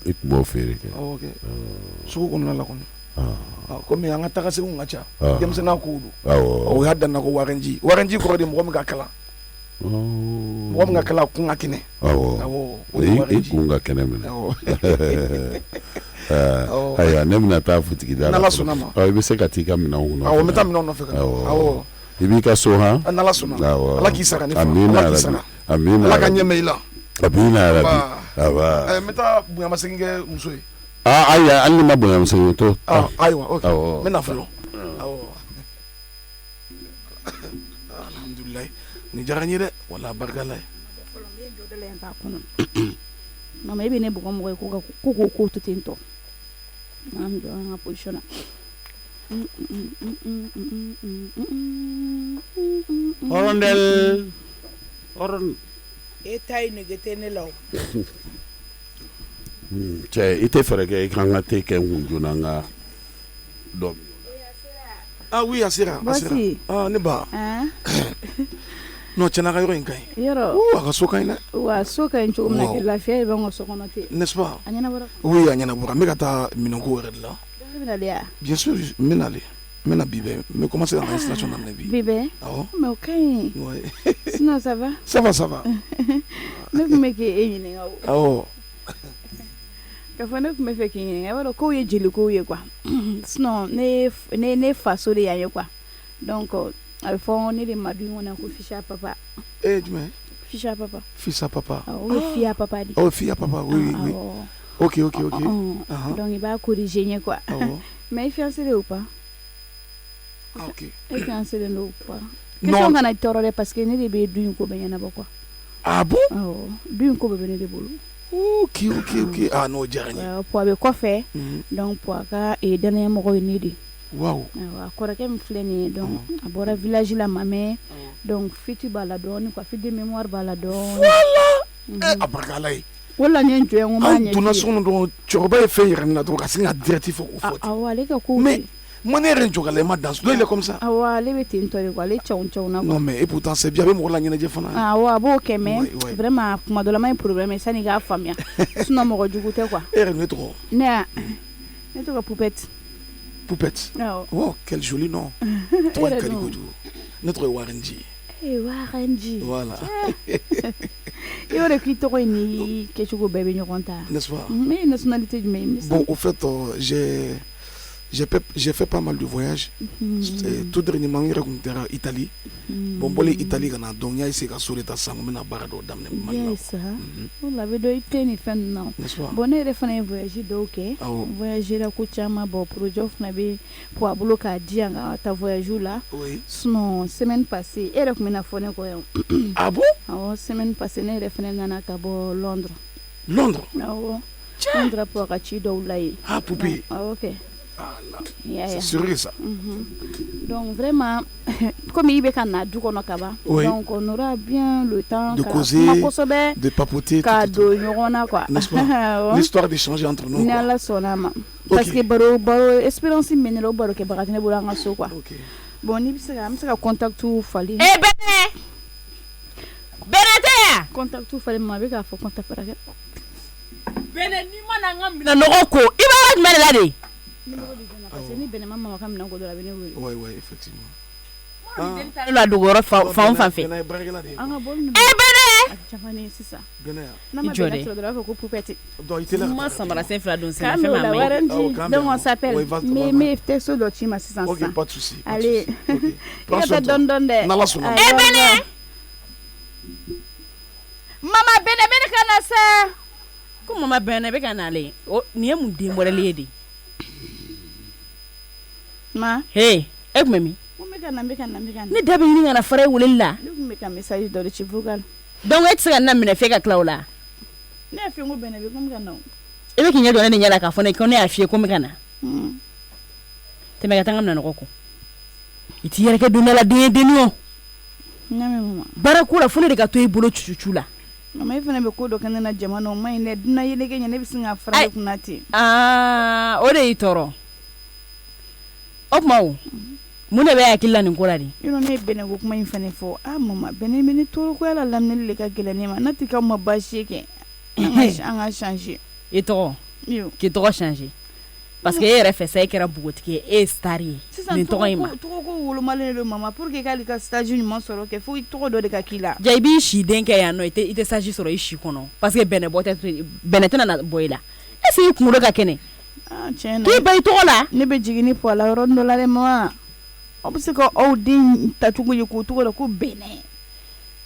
i tun b'o feere kɛ. awɔ kɛ sugu kɔnɔna la kɔni. komi an ka taga seginw ka ca. denmisɛnninya kow don. o y'a danna ko Warinji kɔrɔ de mɔgɔ min ka kalan. mɔgɔ min ka kalan kun ka kɛnɛ. awɔ o ye Warinji. i kun ka kɛnɛ minɛ. ayiwa ne bɛna taa futigida la. n'ala sɔnna ma. i bɛ se ka t'i ka minɛnw kɔnɔ. awɔ n bɛ taa minɛnw nɔfɛ ka na. awɔ i b'i ka so han. n'ala sɔnna. ala k'i sara ne fa. ala k'i sara. ala ka ɲɛ mɛn i la. amina yarabi. n bɛ taa bonyamasegin kɛ muso ye. ayiwa hali ni ma bonyamasegin to. ayiwa ok n bɛ na fɔlɔ. awɔ alhamdulilayi nin diyara n ye dɛ wala barika la ye. mama e bɛ ne bugɔ mɔgɔ ye ko k'o to ten tɔ an jɔ an ka position na. Hɔrɔndɛl. e ta ye nege tɛ ne la o. cɛ i tɛ fɛɛrɛ kɛ i kan ka te kɛ n kun joona n ka dɔ. oui a sera. Voici. ne ba. non tiɲɛna a ka yɔrɔ in ka ɲi. yɔrɔ. a ka so ka ɲi dɛ. wa so ka ɲi cogo min na kɛ lafiya de bɛ n ka so kɔnɔ ten. n'est-ce pas. a ɲɛnabɔra. oui a ɲɛnabɔra n bɛ ka taa minɛnko wɛrɛ de la. i bɛ nale wa. bien sûr n bɛ nale n bɛ na bi bɛɛ n bɛ commencer ka n ka installation daminɛ bi. bi bɛɛ. awɔ. mais o ka ɲi. oui. sinon ça va. ça va ça va. ne tun bɛ k'e ɲininka o. awɔ. k'a fɔ ne tun bɛ fɛ k'i ɲininka i b'a dɔn kow ye jelikow ye quoi sinon ne faso de y'an ye quoi donc a bɛ fɔ ne de ma du in kɔnɔ ko ficha papa. jumɛn. ficha papa. ficha papa. o ye fiya papa de. fiya papa oui oui. ok. donc i b'a corriger n ye quoi. mais i fiancé de ou pas. ok. e fiancé de ou pas. question kana tɔɔrɔ dɛ parce que ne de bɛ du in ko bɛɛ ɲɛnabɔ quoi. ah bon. du in ko bɛɛ bɛ ne de bolo. ok n'o diyara n ye. po a bɛ kɔfɛ donc po a ka danayamɔgɔ ye ne de. waaw. a kɔrɔkɛ min filɛ nin ye donc a bɔra village la Mamɛ donc fiti b'a la dɔɔni quoi fiti de mémoire b'a la dɔɔni. voilà. a barika Ala ye. wala n ye n jɔ n ko n b'a ɲɛf'i ye. an donna so kɔnɔ dɔrɔn cɛkɔrɔba ye fɛn yira ne la dɔrɔn ka sin ka direct fɔ k'o fɔ ten. awɔ ale ka kow. mais moi ne yɛrɛ jɔ ka la i ma dan so il est comme ça. awɔ ale bɛ ten tɔ de quoi ale cɛw na quoi. non mais et pourtant c'est bien a bɛ mɔgɔ la ɲɛnajɛ fana. awɔ a b'o kɛ mais vraiment kuma dɔ la ma ye problème ye sani i k'a faamuya sinon mɔgɔ jugu tɛ quoi. e yɛrɛ ne tɔgɔ. ne tɔgɔ Poupette. Poupette. awɔ. oh quel joli nom. tɔgɔ in ka di kojugu. ne tɔgɔ ye Warinji. Warinji. voilà. i y'o de k'i tɔgɔ in ni kɛcogo bɛɛ bɛ ɲɔgɔn ta. n'est-ce pas. ne ye nationalité jumɛn ye. bon au fait J'ai fait pas mal de voyages. Tout dernièrement, il racontait Italie. Bon, pour l'Italie, donc il y a ici qu'à sur l'état sang, on a barré d'eau d'amener. Yes, on l'avait donné une fin non. Bon, il est fait un voyage d'ok. Voyager à Kuchama, bon, pour le job, on avait pour bloquer à Dianga, ta voyage là. Oui. Sinon, semaine passée, il est revenu à Foné quoi. Ah bon? Ah, semaine passée, il est revenu à Nakabo, Londres. Londres? Ah, Londres pour Achido Lai. Ah, poupée. Ah, ok. C'est sérieux ça. Donc vraiment, comme il est en du donc on aura bien le temps de causer, de papoter, l'histoire d'échanger entre nous. Parce que baro espérance menelo baro ke bagatine bulanga so quoi. Bon ni bisa am saka contact tout fali. Eh bene. Benete. Contact tout fali ma be ka fo contact para. Bene ni mana ngam na noko iba mele lade. Oui, effectivement. La dogoro fan fait. Eh bene, c'est ça. Donc on s'appelle. Mais texto de Chima 600. OK, pas de souci. Allez. Prends son temps. Eh bene. Mama bene kana sa. Ko mama bene be kana le. O ni emu de morele de. Ma hey ekmemi ni dabe ni ngana fare wulilla me ka message do ci vocal donc et sega na mine feka claula ne fi ngo bene be kom kana e be kinya do ne nyala ka fone ko ne afie kom kana te me gatanga na noko iti yere ke dunala de denio nyame mama barakula fone de ka to e bolo chuchuchula mama ifene be ko do kana na jamano mai ne duna yele ke nyane bisinga fare kunati ode itoro okmawo mune be akilla ni koradi ino ne bene go kuma infane fo mama bene mini toro ko ala lamne le ka gele ne ma nati ka ma bashi ke anga changer ito yo ki to changer parce que yere fait ça kera bugotike e stari ni to ima to ko wolo male le mama pour que kali ka stage ni mo soro ke fo to do de ka kila jaibi shi denke ya no ite stage soro ishi kono parce que bene bote bene tena na boila esi ku ndo ka kene chena ki bay to la ne be jigini po la rondo la le mo obse ko o din tatugo yiko to ko bene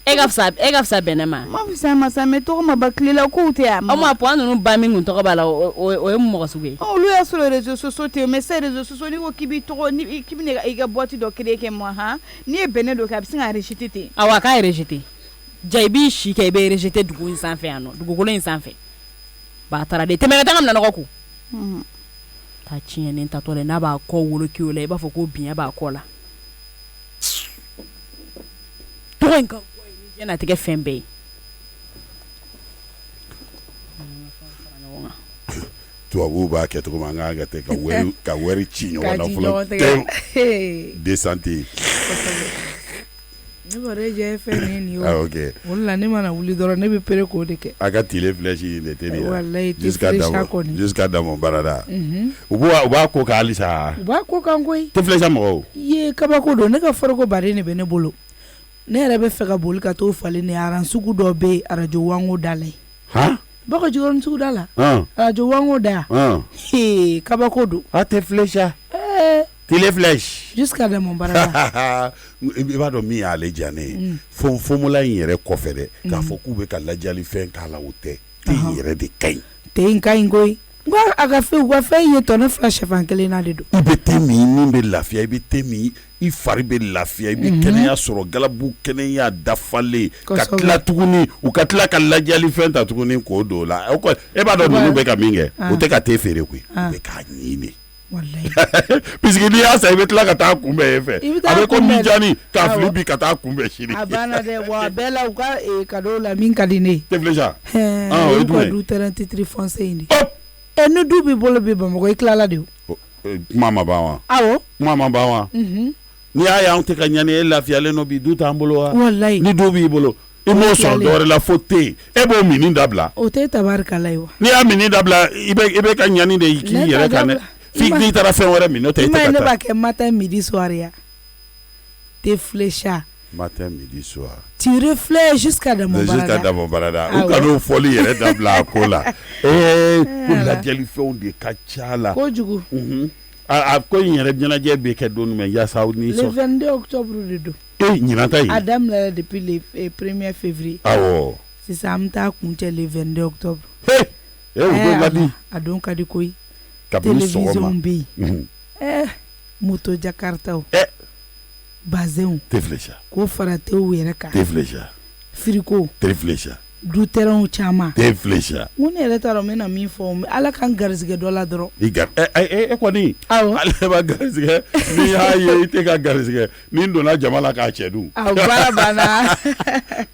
e gafsa bene ma bisa ma sa me to ma baklela ko te am o ma po anu ba mi ngun to ko bala o mo suge o lu ya sur les réseaux sociaux te mais ces réseaux sociaux ni ko kibi to ni kibi ne ga boîte do créer ke mo ha ni bene do ka bisinga rejeter awa ka rejeter jaibi shi ke be rejeter dugu insan fe ano dugu ko insan fe ba tara de te me ga na noko ta chinya ne ta tole na ba ko wolo ki o le ba fo ko biya ba ko la to enka ko ni na tege fembe to abu ba ke to manga ga te ka weri chinyo wana fulo de santé ne bare je fene ni o OK wala ne mana wuli doro ne be pere ko de ke aga tile flash de tele wallahi jusqu'à dans mon barada uba ko ka alisa uba ko kan koy te flash mo ye kaba ko do ne ka foro ko bare ne be ne bolo ne yɛrɛ bɛ fɛ ka boli ka to falen ne aran sugu dɔ be arajo wango dalai ha bako jigon sugu dala arajo wango da kaba ko do a te flasha tile flash jusqu'à dans mon barada i b'a dɔn min y'ale diya ne ye fɔmula in yɛrɛ kɔfɛ dɛ k'a fɔ k'u bɛ ka lajali fɛn k'a la o tɛ te in yɛrɛ de ka ɲi te in ka ɲi koyi n ko a ka fɛn ye tɔnɔ fila sɛfan kelen na de don i bɛ te min ni bɛ lafiya i bɛ te min i fari bɛ lafiya i bɛ kɛnɛya sɔrɔ galabu kɛnɛya dafalen ka tila tuguni u ka tila ka lajali fɛn ta tuguni k'o don o la e b'a dɔn ninnu bɛ ka min kɛ o tɛ ka te feere koyi u bɛ k'a ɲini puisque n'i y'a san i bɛ tila ka taa kunbɛn e fɛ a bɛ ko mijani k'a fili bi ka taa kunbɛn sini a banna dɛ wa a bɛɛ la u ka cadeau la min ka di ne ye te filɛ sa o ka du terrain titre foncé in de ni du b'i bolo bi Bamakɔ i tilala de o kuma ma ban wa awɔ kuma ma ban wa n'i y'a y'anw tɛ ka ɲani e lafiyalen nɔ bi du t'an bolo wa wallahi ni du b'i bolo i m'o sɔrɔ dɔwɛrɛ la fo te e b'o mini dabila o tɛ tabarikala ye wa n'i y'a mini dabila i bɛ ka ɲani de k'i yɛrɛ kan dɛ f'i n'i taara fɛn wɛrɛ min n'o tɛ i tɛ ka taa ne b'a kɛ matin midi soir ya te flécha matin midi soir tu reflètes jusqu'à dans mon barada u ka n'o fɔli yɛrɛ dabila a ko la ko lajɛli fɛnw de ka ca la kojugu a ko yɛrɛ ɲɛnajɛ bɛ kɛ don mais yasa ni le 22 octobre de do ɲinata yi Adam la depuis le 1er février awɔ sisan an bɛ taa kuncɛ le 22 octobre o don ka di a don ka di koyi kabini sɔgɔma télévision bɛ yen moto jakartaw bazɛnw teflecha ko fara tew yɛrɛ kan teflecha frigo teflecha du terrainw caman teflecha mun ne yɛrɛ t'a dɔn n bɛna min fɔ ala kan garizigɛ dɔ la dɔrɔn e kɔni awɔ ale b'a garizigɛ n'i y'a ye i tɛ ka garizigɛ n'i donna jama la k'a cɛ dun awɔ baara banna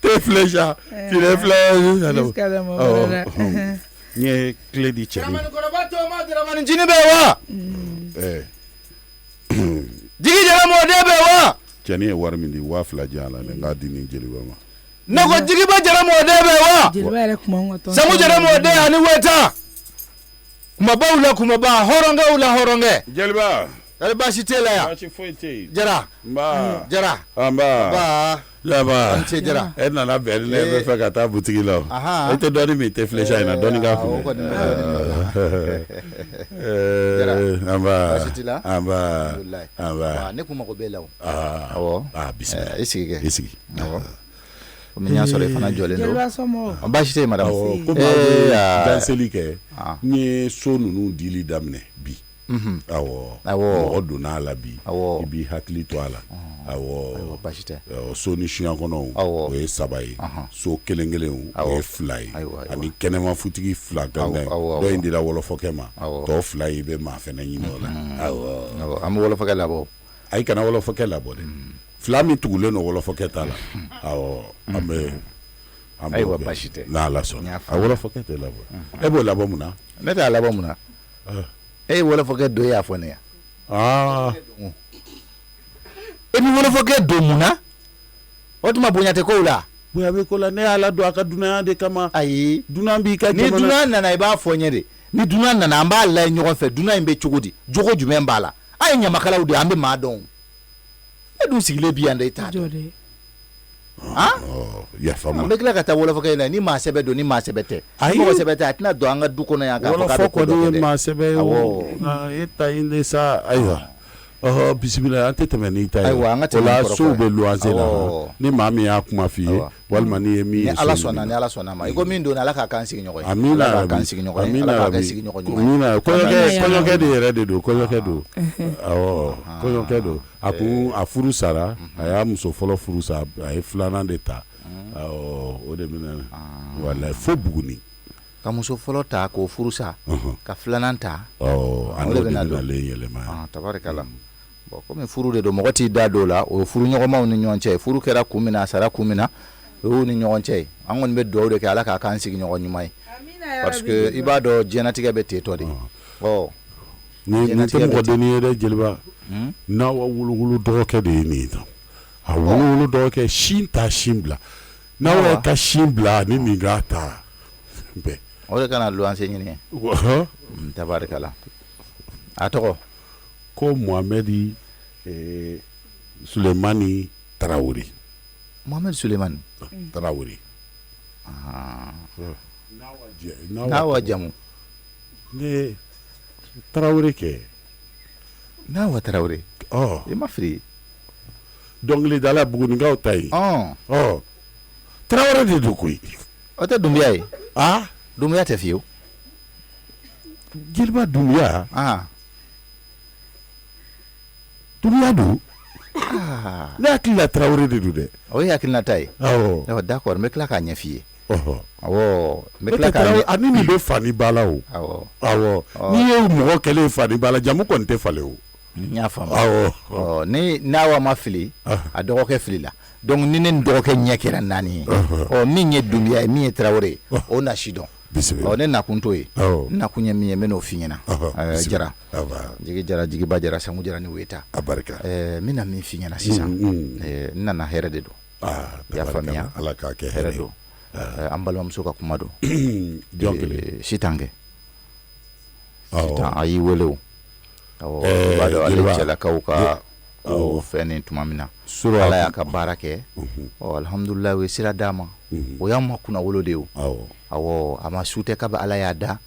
teflecha tile filɛ jusqu'à la mort n ye clé di cɛ ma Dramani jini bɛ wa jigi jaramɔden bɛ wa cɛni ye wari min di 2000 di a la n k'a di ni jeliba ma ne ko jigiba jaramɔden bɛ wa jeliba yɛrɛ kuma n ka tɔn samu jaramɔden ani weta kumabaw la kumaba hɔrɔnkɛw la hɔrɔnkɛ jeliba hali baasi t'e la yan baasi foyi tɛ yen jara nba jara nba yaba an ce jara e nana bɛn ne bɛ fɛ ka taa butigi la e tɛ dɔɔni min tɛ filɛsa in na dɔɔni k'a kun anba ne kun mago b'e la o awɔ bisimila i sigi kɛ i sigi awɔ komi n y'a sɔrɔ i fana jɔlen don jeliba sɔmɔgɔw baasi tɛ yen madame komi a bɛ danseli kɛ n ye so ninnu dili daminɛ bi awɔ mɔgɔ donna a la bi i b'i hakili to a la awɔ baasi tɛ so ni suɲɛ kɔnɔw o ye 3 ye so kelen kelenw o ye 2 ye ani kɛnɛma futigi 2 gangan dɔ in dira wɔlɔfɔkɛ ma tɔ 2 yi bɛ maa fɛnɛ ɲini o la awɔ an bɛ wɔlɔfɔkɛ labɔ ayi kana wɔlɔfɔkɛ labɔ dɛ 2 min tugulen don wɔlɔfɔkɛ ta la awɔ an bɛ ayiwa baasi tɛ n'Ala sɔnna a wɔlɔfɔkɛ tɛ labɔ e b'o labɔ mun na ne t'a labɔ mun na e ye wɔlɔfɔkɛ don y'a fɔ ne ye e ni wɔlɔfɔkɛ don mun na o tuma bonya tɛ kow la bonya bɛ ko la ne y'a ladon a ka dunanya de kama ayi dunan b'i ka jamana ni dunan nana i b'a fɔ n ye de ni dunan nana an b'a layɛ ɲɔgɔn fɛ dunan in bɛ cogo di jogo jumɛn b'a la a ye ɲamakalaw de an bɛ maa dɔn e dun sigilen bi yan de i t'a dɔn yafa an bɛ tila ka taa wɔlɔfɔkɛ in na ni maa sɛbɛ don ni maa sɛbɛ tɛ ni mɔgɔ sɛbɛ tɛ a tɛna don an ka du kɔnɔ yan k'a fɔ k'a bɛ ko dɔ kɛ dɛ wɔlɔfɔ kɔni ye maa sɛbɛ ye e ta in de sa ayiwa bisimila an tɛ tɛmɛ n'i ta ye o la sow bɛ luwanse la ni maa min y'a kuma f'i ye walima n'i ye min ye ni Ala sɔnna ni Ala sɔnna ma i ko min donna Ala k'a k'an sigi ɲɔgɔn ye amina Ala k'an sigi ɲɔgɔn ye Ala k'an sigi ɲɔgɔn ye amina kɔɲɔkɛ de yɛrɛ de don kɔɲɔkɛ don awɔ kɔɲɔkɛ don a kun a furu sara a y'a muso fɔlɔ furu sa a ye 2nan de ta awɔ o de bɛna walayi fo Buguni ka muso fɔlɔ ta k'o furu sa ka 2nan ta an de bɛna yɛlɛma tabarikala bon komi furu de don mɔgɔ t'i da don la o furu ɲɔgɔnmaw ni ɲɔgɔn cɛ furu kɛra kun min na a sara kun min na o y'u ni ɲɔgɔn cɛ an kɔni bɛ dugawu de kɛ Ala k'a k'an sigi ɲɔgɔn ɲuman ye parce que i b'a dɔn diɲɛlatigɛ bɛ ten tɔ de nin tɛ mɔgɔ denni ye dɛ jeliba n'aw wolowolo dɔgɔkɛ de ye nin ye a wolowolo dɔgɔkɛ sin ta sin bila n'aw yɛrɛ ka sin bila ni nin k'a ta bɛɛ o de kana luwanse ɲini ye tabarikala a tɔgɔ ko Mohamɛdi Sulemani Tarawele Mohamɛdi Sulemani Tarawele n'a wa jamu ne Tarawele kɛ n'a wa Tarawele i ma fili dɔnkilidala Bugunikaw ta ye Tarawele de don koyi o tɛ Dunbiya ye Dunbiya tɛ fiyewu jeliba Dunbiya Dunbiya don ne hakili la Tarawele de don dɛ o ye hakilinata ye d'accord n bɛ tila k'a ɲɛ f'i ye awɔ n bɛ tila k'a ani nin bɛ fani ba la o awɔ n'i ye mɔgɔ kɛlen fani ba la jamu kɔni tɛ falen o n y'a faamu ni n'awa ma fili a dɔgɔkɛ fili la donc ni ne ni dɔgɔkɛ ɲɛ kɛra 4 ye min ye Dunbiya ye min ye Tarawele ye o na si dɔn ne nakun t'o ye n nakun ye min ye n bɛ n'o f'i ɲɛna Jara Jigi Jara Jigiba Jara Sango Jara ni Weta n bɛna min f'i ɲɛna sisan n nana hɛrɛ de don i y'a faamuya Ala k'a kɛ hɛrɛ don an balimamuso ka kuma don Sitankɛ Sitan a y'i wele o b'a dɔn ale cɛlakaw ka fɛn nin tuma min na Ala y'a ka baara kɛ alhamdulilayi o ye sira d'a ma o y'an ma kunna wolo de ye awɔ a ma su tɛ k'a bɛ ala y'a da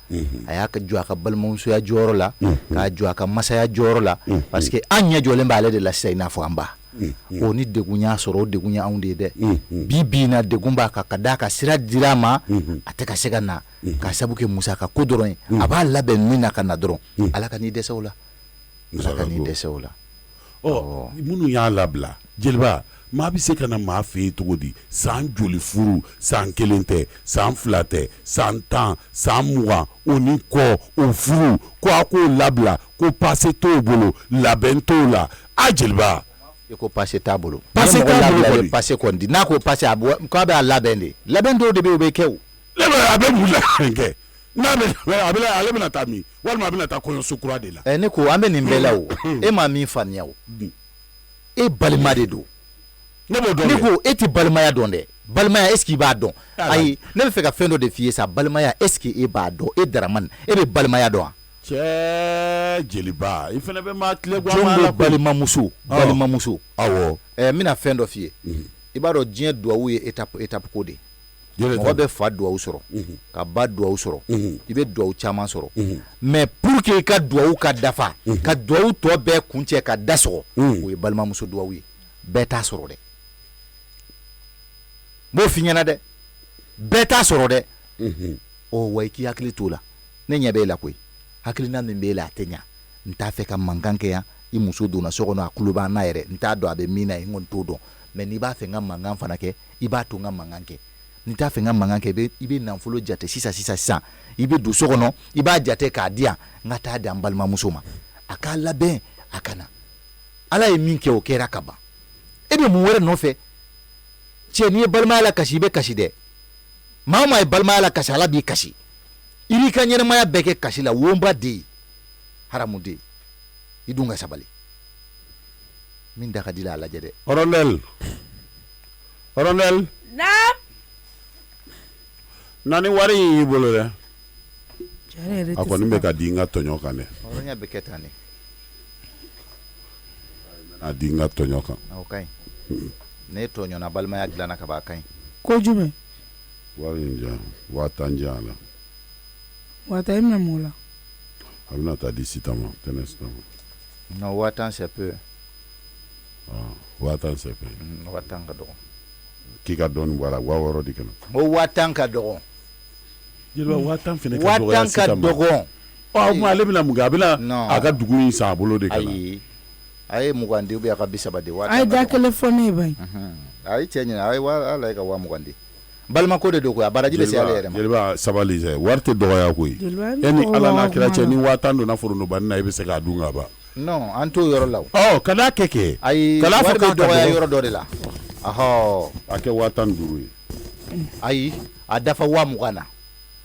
a y'a jɔ a ka balimamusoya jɔyɔrɔ la k'a jɔ a ka masaya jɔyɔrɔ la parce que an ɲɛ jɔlen b'ale de la sisan i n'a fɔ an ba o ni degun y'a sɔrɔ o degun ye anw de ye dɛ bi in na degun b'a kan ka d'a ka sira dir'a ma a tɛ ka se ka na k'a sabu kɛ musaka ko dɔrɔn ye a b'a labɛn min na ka na dɔrɔn ala ka n'i dɛsɛ o la ala ka n'i dɛsɛ o la minnu y'a labila jeliba maa bɛ se ka na maa fɛ yen cogo di san joli furu san 1 tɛ san 2 tɛ san 10 san 20 o ni kɔ o furu ko a k'o labila ko pase t'o bolo labɛn t'o la a jeliba i ko pase t'a bolo pase t'a bolo kɔni pase kɔni n'a ko pase k'a bɛ a labɛn de labɛn dɔw de bɛ yen o bɛ kɛ o a bɛ mun labɛn kɛ n'a bɛ ale bɛna taa min walima a bɛna taa kɔɲɔso kura de la ne ko an bɛ nin bɛɛ la o e ma min faamuya o e balima de don ne ko e tɛ balimaya dɔn dɛ balimaya est-ce que i b'a dɔn ayi ne bɛ fɛ ka fɛn dɔ de f'i ye sa balimaya est-ce que e b'a dɔn e Daramani e bɛ balimaya dɔn wa cɛ jeliba i fana bɛ maa tile guwan jɔn bɛ balimamuso awɔ n bɛna fɛn dɔ f'i ye i b'a dɔn diɲɛ duwawu ye étape ko de mɔgɔ bɛ fa duwawu sɔrɔ ka ba duwawu sɔrɔ i bɛ duwawu caman sɔrɔ mais pour que i ka duwawu ka dafa ka duwawu tɔ bɛɛ kuncɛ ka da sɔgɔ o ye balimamuso duwawu ye bɛɛ t'a sɔrɔ dɛ m'o f'i ɲɛna dɛ bɛɛ t'a sɔrɔ dɛ wa i k'i hakili t'o la ne ɲɛ b'e la koyi hakilina min b'e la a tɛ ɲa n t'a fɛ ka mankan kɛ yan i muso donna so kɔnɔ a tulo b'an na yɛrɛ n t'a dɔn a bɛ min na n kɔni t'o dɔn mais n'i b'a fɛ n ka mankan fana kɛ i b'a to n ka mankan kɛ n'i t'a fɛ n ka mankan kɛ i bɛ nafolo jate sisan i bɛ don so kɔnɔ i b'a jate k'a di yan n ka taa di an balimamuso ma a k'a labɛn a ka na ala ye min kɛ o kɛra ka ban e bɛ mun wɛrɛ nɔfɛ cɛ n'i ye balimaya la kasi i bɛ kasi dɛ maa o maa ye balimaya la kasi ala b'i kasi i b'i ka ɲɛnamaya bɛɛ kɛ kasi la wonba den haramuden i dun ka sabali min da ka di la a lajɛ dɛ Colonel nani wari y'i bolo dɛ a kɔni bɛ ka di n ka tɔɲɔ kan dɛ hɔrɔnya bɛ kɛ tan de a di n ka tɔɲɔ kan o ka ɲi ne tɔɲɔna balimaya dilanna ka ban a ka ɲi ko jumɛn wari in jan 1000 jan a la 1000 bɛna mun la a bɛna taa di Sita ma tɛnɛ Sita ma non 1000 c'est peu 1000 c'est peu 1000 ka dɔgɔ k'i ka dɔɔni bɔ a la 6000 di kana o 1000 ka dɔgɔ jeliba 1000 fɛnɛ ka dɔgɔ ya Sita ma 1000 ka dɔgɔ ale bɛna mun kɛ a bɛna a ka dugu in san a bolo de kana ayi a ye 20 di ou bien a ka 30 di a ye da kelen fɔ ne ye bayi a ye cɛ ɲina a ye ala ka 20 di balima ko de do ko a baraji bɛ se ale yɛrɛ ma jeliba sabali sɛ wari tɛ dɔgɔya koyi e ni ala n'a kira cɛ ni 1000 donna forontobanni na i bɛ se k'a dun ka ban non an t'o yɔrɔ la o kana kɛ ayi wari bɛ dɔgɔya yɔrɔ dɔ de la ahɔ a kɛ 15 ye ayi a dafa 20 na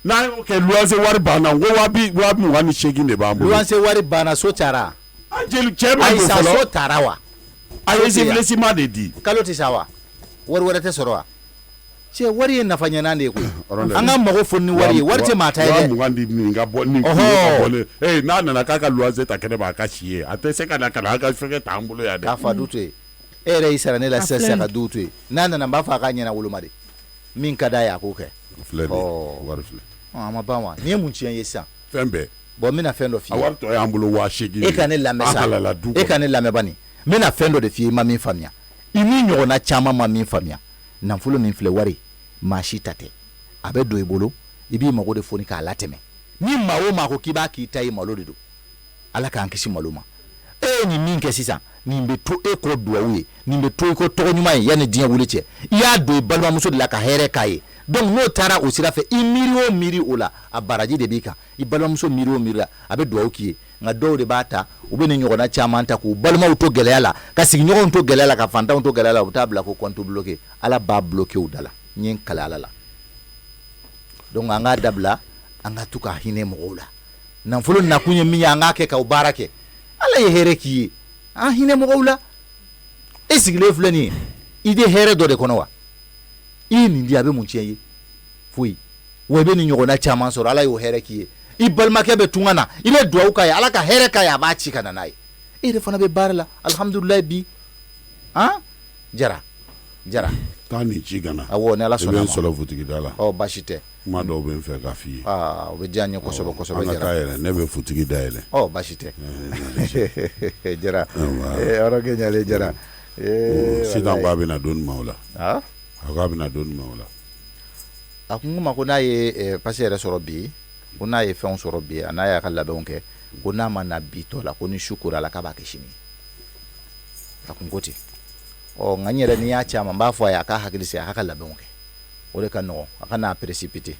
n'a y'o kɛ luwanse wari banna n ko 28 de b'an bolo luwanse wari banna so taara jeli cɛ b'a don fɔlɔ so taara wa a ye civilisement de di kalo tɛ sa wa wari wɛrɛ tɛ sɔrɔ wa cɛ wari ye nafa ɲɛnan de ye koyi an ka mago fɔ ni wari ye wari tɛ maa ta ye dɛ 20 di nin ka bɔ nin n'a nana k'a ka luwanse ta kɛnɛ ma a ka si ye a tɛ se ka na ka na a ka fɛnkɛ t'an bolo yan dɛ k'a fa du to yen e yɛrɛ y'i sara ne la sisan ka du to yen n'a nana n b'a fɔ a k'a ɲɛna woloma de min ka d'a ye a k'o kɛ filɛ de wari filɛ a ma ban wa nin ye mun tiɲɛ ye sisan fɛn bɛɛ bon n bɛna fɛn dɔ f'i ye a wari tɔ y'an bolo 8000 e ka ne lamɛn sa e ka ne lamɛn bani n bɛna fɛn dɔ de f'i ye i ma min faamuya i ni ɲɔgɔnna caman ma min faamuya nafolo min filɛ wari maa si ta tɛ a bɛ don i bolo i b'i mago de foni k'a latɛmɛ ni maa o maa ko k'i b'a k'i ta ye malo de don ala k'an kisi malo ma e ye nin min kɛ sisan nin bɛ to e kɔ duwawu ye nin bɛ to i kɔ tɔgɔ ɲuman ye yanni diɲɛ wuli cɛ i y'a don i balimamuso de la ka hɛrɛ k'a ye donc n'o taara o sira fɛ i miiri o miiri o la a baraji de b'i kan i balimamuso miiri o miiri la a bɛ duwawu k'i ye nka dɔw de b'a ta u bɛ nin ɲɔgɔnna caman ta k'u balimaw to gɛlɛya la ka sigiɲɔgɔnw to gɛlɛya la ka fantanw to gɛlɛya la u bɛ taa bila ko compte bloqué ala b'a bloqué u da la n ye n kale ala la donc an k'a dabila an ka to ka hinɛ mɔgɔw la nafolo nakun ye min ye an k'a kɛ k'aw baara kɛ ala ye hɛrɛ k'i ye an hinɛ mɔgɔw la e sigilen filɛ nin ye i tɛ hɛrɛ dɔ de kɔnɔ wa i ye nin di a bɛ mun tiɲɛ ye foyi wa i bɛ nin ɲɔgɔnna caman sɔrɔ ala y'o hɛrɛ k'i ye i balimakɛ bɛ tunga na i bɛ duwawu k'a ye ala ka hɛrɛ k'a ye a b'a ci ka na n'a ye e yɛrɛ fana bɛ baara la alihamudulilayi bi jara taa ni ci kana awɔ ni ala sɔnna ma i bɛ n sɔrɔ butigi da la baasi tɛ kuma dɔw bɛ n fɛ k'a f'i ye o bɛ diya n ye kosɛbɛ kosɛbɛ an ka taa yɛrɛ ne bɛ butigi da yɛlɛ baasi tɛ Jara yɔrɔ kɛ ɲalen Jara sisan ko a bɛna don ma o la a ko a bɛna don ma o la a ko n ma ko n'a ye pasi yɛrɛ sɔrɔ bi ko n'a ye fɛnw sɔrɔ bi a n'a y'a ka labɛnw kɛ ko n'a ma na bi tɔ la ko ni su kora la k'a b'a kɛ sini a ko n ko ten nka n yɛrɛ ni y'a ci a ma n b'a fɔ a ye a k'a hakili sigi a k'a ka labɛnw kɛ o de ka nɔgɔn a ka n'a précipiter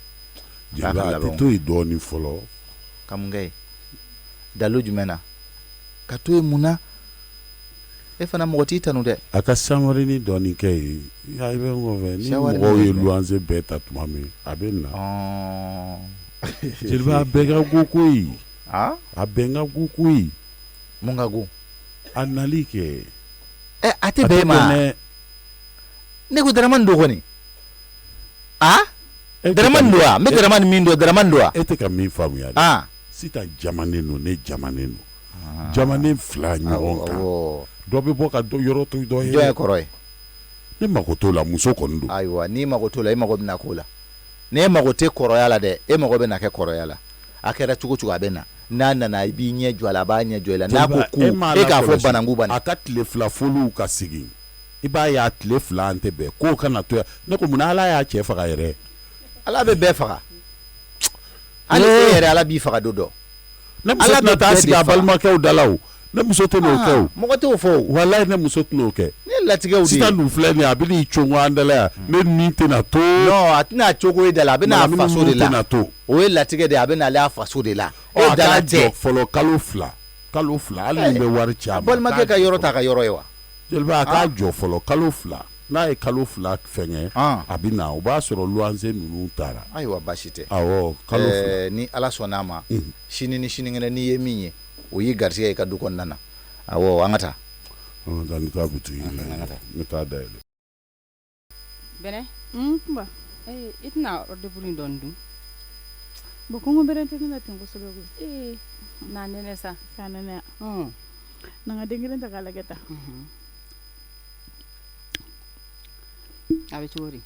jeliba a tɛ to yen dɔɔnin fɔlɔ ka mun kɛ ye dalo jumɛn na ka to yen mun na e fana mɔgɔ t'i tanu dɛ a ka sanwari-ni dɔɔnin kɛ yen i bɛ n kɔfɛ ni mɔgɔw ye luwanse bɛɛ ta tuma min a bɛ na jeliba a bɛɛ ka go koyi a bɛɛ ka go koyi mun ka go a nali kɛ a tɛ bɛɛ ma ne ko Daramani don kɔni Daramani don wa n bɛ Daramani min dɔn Daramani don wa e tɛ ka min faamuya dɛ sisan jamanen don ne jamanen don jamanen fila ɲɔgɔn kan dɔ bɛ bɔ ka yɔrɔ to dɔ ye jɔn ye kɔrɔ ye ne mago t'o la muso kɔni don ayiwa n'i mago t'o la e mago bɛna k'o la n'e mago tɛ kɔrɔya la dɛ e mago bɛna kɛ kɔrɔya la a kɛra cogo cogo a bɛ na n'a nana i b'i ɲɛ jɔ a la a b'a ɲɛ jɔ i la n'a ko ku e k'a fɔ bananku bani a ka tile fila foliw ka sigi i b'a ye a tile fila an tɛ bɛn k'o kana to yan ne ko munna ala y'a cɛ faga yɛrɛ ala bɛ bɛɛ faga hali e yɛrɛ ala b'i faga don dɔ ne muso tɛna taa sigi a balimakɛw da la o ne muso tɛ n'o kɛ o mɔgɔ t'o fɔ o walayi ne muso tɛ n'o kɛ ne ye latigɛw de ye sisan dun filɛ nin ye a bɛ n'i congo an da la yan ne ni tɛna to non a tɛna cogo e da la a bɛ n'a faso de la o ye latigɛ de ye a bɛ n'ale a faso de la e da la tɛ fɔlɔ kalo fila hali ni bɛ wari ci a ma balimakɛ ka yɔrɔ t'a ka yɔrɔ ye wa jeliba a k'a jɔ fɔlɔ kalo fila n'a ye kalo fila fɛngɛ a bɛ na o b'a sɔrɔ luwanse ninnu taara ayiwa baasi tɛ awɔ kalo fila ni ala sɔnn'a ma sini ni sinikɛnɛ n'i ye min ye o y'i garisɛgɛ i ka du kɔnɔna na awɔ an ka taa n taa butigi la n taa dayɛlɛ bɛnɛ kunba i tɛna ordre in dɔɔni dun bon kɔngɔ bɛrɛ tɛ ne la ten kosɛbɛ koyi n'a nɛnɛ sa k'a nɛnɛ na n ka den kelen ta k'a lajɛ ta a bɛ cogo di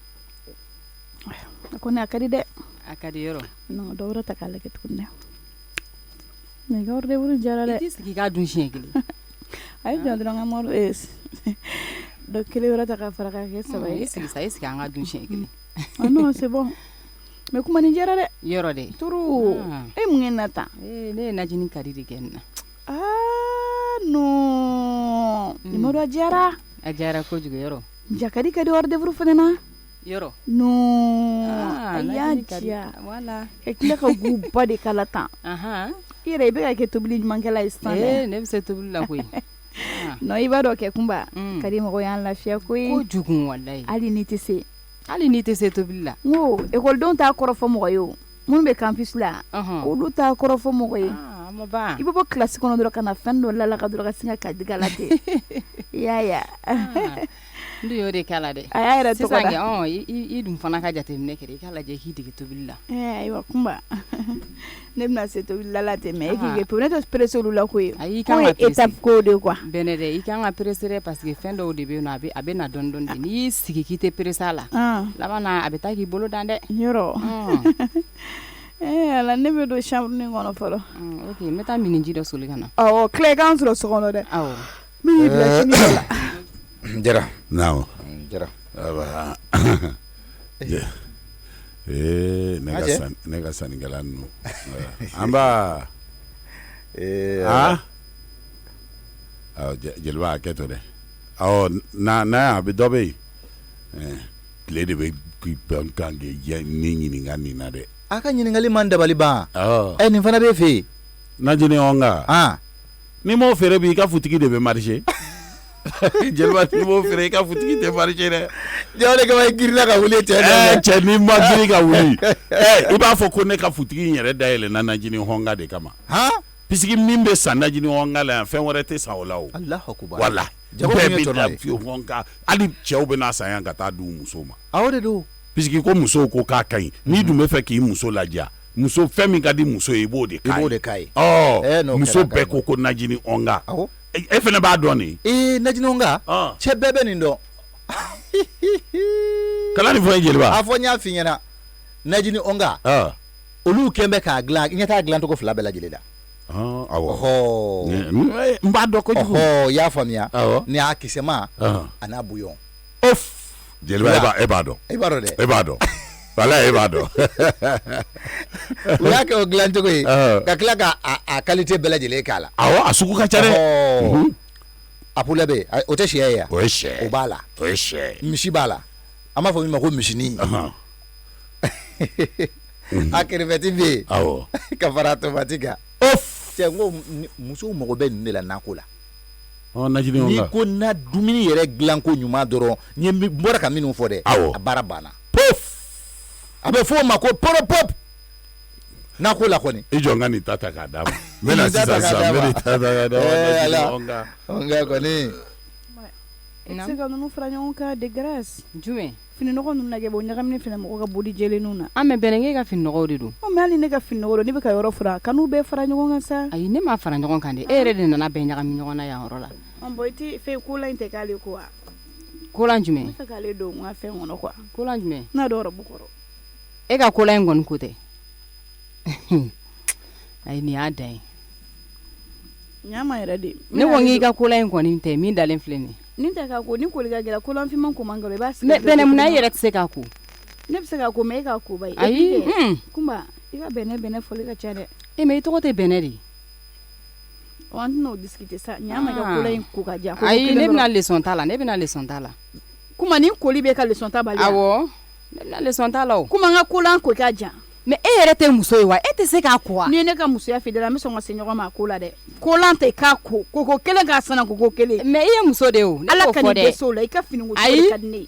a kɔni a ka di dɛ a ka di yɔrɔ non dɔ wɛrɛ ta k'a lajɛ tuguni dɛ mais i ka ordre diyara dɛ i t'i sigi k'a dun siɲɛ kelen a ye jɔ dɔrɔn ka mɔri dɔ kelen wɛrɛ ta k'a fara k'a kɛ saba ye i sigi sa i sigi an ka dun siɲɛ kelen non c'est bon mais kuma nin diyara dɛ yɔrɔ dɛ turu e mun ye na tan ne ye najini kadi de kɛ nin na non nin ma dɔ a diyara kojugu yɔrɔ jakadi ka di ordre fana na yɔrɔ non a y'a diya wala ka tila ka guba de kala tan i yɛrɛ i bɛ ka kɛ tobili ɲumankɛla ye sisan dɛ ne bɛ se tobili la koyi non i b'a dɔn kɛ kunba ka di mɔgɔ y'an lafiya koyi kojugu walayi hali n'i tɛ se tobili la n ko ekɔlidenw t'a kɔrɔfɔ mɔgɔ ye o minnu bɛ campus la olu t'a kɔrɔfɔ mɔgɔ ye i bɛ bɔ kilasi kɔnɔ dɔrɔn ka na fɛn dɔ lalaka dɔrɔn ka sin ka diga la ten i y'a ye n dun y'o de k'a la dɛ a y'a yɛrɛ tɔgɔ da sisan i dun fana ka jateminɛ kɛ i k'a lajɛ k'i dege tobili la ayiwa kunba ne bɛna se tobilila la ten mais e k'i kɛ pewu ne tɛ perese olu la ko ye ko ye étape ko de quoi bɛnɛ dɛ i kan ka perese dɛ parce que fɛn dɔw de bɛ yen nɔ a bɛ na dɔɔni dɔɔni de n'i y'i sigi k'i tɛ perese a la laban na a bɛ taa k'i bolo dan dɛ yɔrɔ ala ne bɛ don chambre nin kɔnɔ fɔlɔ ok n bɛ taa miniji dɔ soli ka na awɔ tile k'an sɔrɔ so kɔnɔ dɛ awɔ min y'i bila sini dɔ la Jara naamu Jara ne ka sannikɛla ninnu an b'a jeliba a kɛ to dɛ n'a a bɛ dɔ bɛ yen tile de bɛ kan kɛ ni ɲininka nin na dɛ a ka ɲininkali man dabali ban nin fana b'e fɛ yen najini ɔnga ni m'o feere bi i ka futigi de bɛ marise jeliba ni m'o feere i ka futigi tɛ marise dɛ jɔn de kama i girinna ka wuli cɛ ni ma girin ka wuli i b'a fɔ ko ne ka futigi in yɛrɛ dayɛlɛ na najini hɔnga de kama pisiki min bɛ san najini hɔnga la yan fɛn wɛrɛ tɛ san o la o wala bɛɛ bɛ da fiye hɔnga hali cɛw bɛ n'a san yan ka taa di u musow ma awɔ de don pisiki ko musow ko k'a ka ɲi n'i dun bɛ fɛ k'i muso ladiya muso fɛn min ka di muso ye i b'o de k'a ye muso bɛɛ ko najini hɔnga e fana b'a dɔn de najini hɔnga cɛ bɛɛ bɛ nin dɔn kala ni fo jeliba a fo nya finyana najini onga olu kembe ka glan nyata glan to ko fla bela jelida awo mba do ko jugu ya famia ni akisema ana buyon of jeliba ebado de wala ebado ya ke glan to ko ka kla ka a qualité bela jele kala awo asuku ka chare apulebe o te share ya o she obala o she mishi bala ama fo mi mako mishini akiriveti be awo kafarato matika tengo muso mogo be ne la nakula najini onga ni ko na dumini yere glan ko nyuma doro ni mbora ka minu fo de abarabana pof abe fo mako pop nakula koni ijonga ni tata kadama mena sisa meri tata kadama onga koni sika nunu franyo ka de grâce jume fini nogo nunu nage bo nyagamne fina mo ka bodi jele nuna ame benenge ka fini nogo de do o mali ne ka fini nogo ni be ka yoro fura kanu be franyo nga sa ayi ne ma franyo kan de ere de nana be nyagami nyogona ya horola on boyti fe kula inte kale ko kula jume fe kale do nga fe ngono ko kula jume na do ro bukoro e ka kula ngon kote ayi ni adai nyama era de ne wongi ka kula ngon inte mi dalen fleni ninta ka ko ni ko liga gela ko lan fi man ko mangalo ba ne bene muna yere tse ka ku ne bse ka ko me ka ko bai ayi kumba iga bene fo liga chade e me to te bene di on no discuter ça nyama ka ko lan ko ka ja ko ayi ne bina leçon tala kuma ni ko libe ka leçon ta bali awo ne bina leçon tala o kuma nga ko lan ko ka ja me e yere te muso wa e te se ka ko ni ne ka muso ya fidela mi so ngo senyo ma ko la de ko lan te ka ko kele ga sana ko kele me e muso de o ala ka ni so la ka fini ngo so ka ni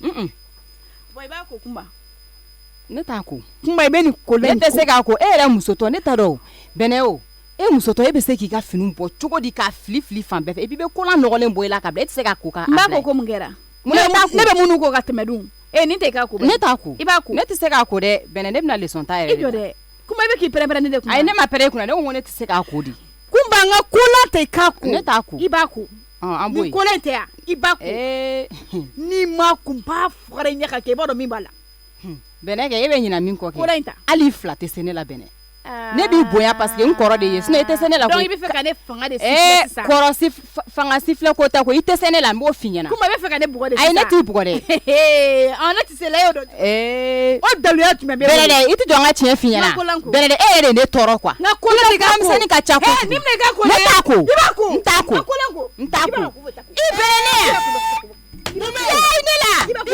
boy ba ko kumba ne ta ko kumba be ni ko le te se ka ko e yere muso to ne ta do bene o e muso to e be se ki ka fini bo chugo di ka fli fan be e bi be ko lan no le boy la ka be te se ka ko ka ba ko mungera ne be munu ko ka temedun e ni te ka ko ne ta ko iba ko ne te se ka ko de bene ne bina leçon ta yere ijo de kuma be ki pere ni de kuma ai ne ma pere kuna ne wo ne te se ka ko di kumba nga kula te ka ko ne ta ko iba ko amboy ni kula te ya iba ko ni ma kumba fore nya ka ke bodo mi bala bene ke e be nyina min ko ke kula inta ali flat se ne la bene ne bi boya parce que nkoro de yesu ne tese ne la ko donc ibi fe ka ne fanga de sifle ça koro si fanga sifle ko ta ko itese ne la mo finyana kuma be fe ka ne bugo de ay ne ti bugo de on ne ti se la yo do o dalu ya tuma be bele itu jonga tien finyana bele e ne toro kwa na ko le ga ko ni ka cha ko ni me ga ko ne ta ko ntako ibele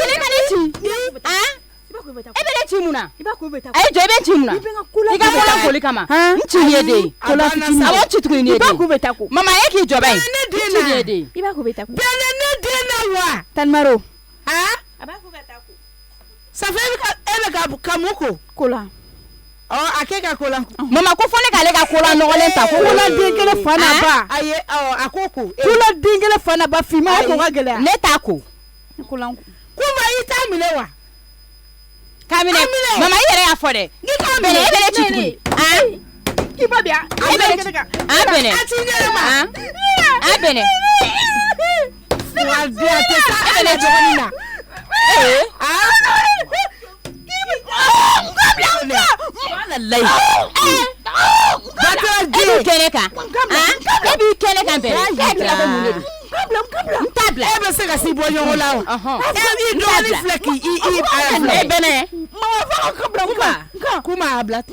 ile ka ne ti ebele chimuna ay jo ebe chimuna ika kola koli kama nchi yede kola fitina awo chitku ni yede mama eki jo bai nchi yede iba ko beta ko bele ne de na wa tan maro aba ko beta ko safa ebe ka kamuko kola akeka kola mama ko fone ka le ka kola no le ta ko kola dingele fana ba aye akoko kola dingele fana ba fima ko ga gele ne ta ko kola kuma ita milewa kamine mama yere ya fode bele ebele chitku kiba bia abene abene wa dia te sa ebele jogonina ebi kele ka bele ntable ebe se ka si bo nyongo lawo e do ni fleki e bene kuma ablat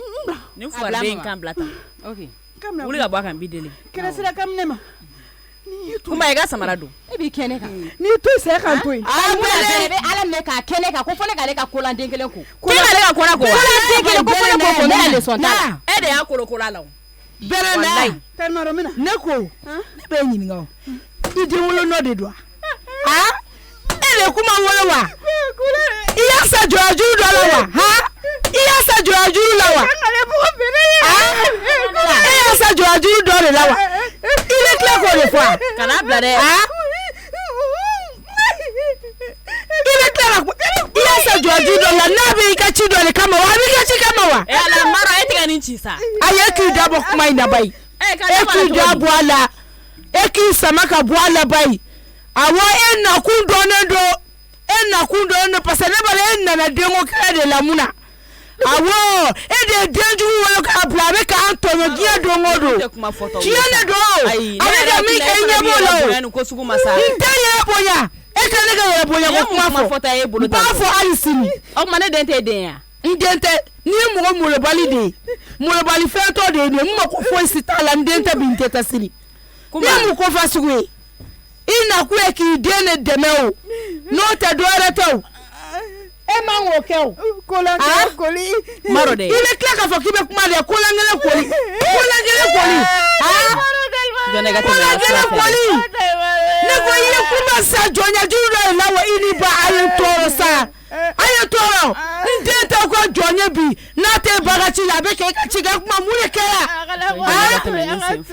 ni fuarde kan blata okay wuli ka bwa kan bidele kala sira kam nema kuma e ga samara do e bi kene ka ni to se kan to bele ala me ka kene ka ko fone ka le ka kola denkelen ko kele le ka kola ko denkelen ko fone ko ne le sonta e de ya kola lawo bele na tan maro mina ne ko ne be nyin ngawo idi wolo no de do ele kuma wolo wa iya sa joaju do la wa iya sa joaju la wa iya sa joaju do la wa ile kle ko le fois kana blade ile kle iya sa joaju do la na bi ka chi do le kama wa bi ka chi kama wa ala maro etika ni chi sa aye ki dabo kuma ina bai ki dabo ala eki samaka bwala bai awo ena kundone do na kundo no pasane bale na dengo ka de lamuna awo e de denju wo ka plabe ka Antonio gia dongodo kia na do ale da mi ka nya bolo ko sugu masa ndaya bonya e ka ne ga bonya ko kuma fota e bolo ba fo alisini o mane dente den ya ndente ni mo mo le bali fe to de ni mo ko fo sita la ndente bi ndete siri kuma mo ko fa sugu ina ku e ki dene demeo no te do reto e ma wo ke o kola koli maro de ile kla ka fo ki be kuma de kola ngele koli jone ga koli ne ko ile kuma sa jonya juro la wa ini ba ayo toro sa ayo toro ndete ko jonya bi na te bagachi la be ke ka chiga kuma mure ke ya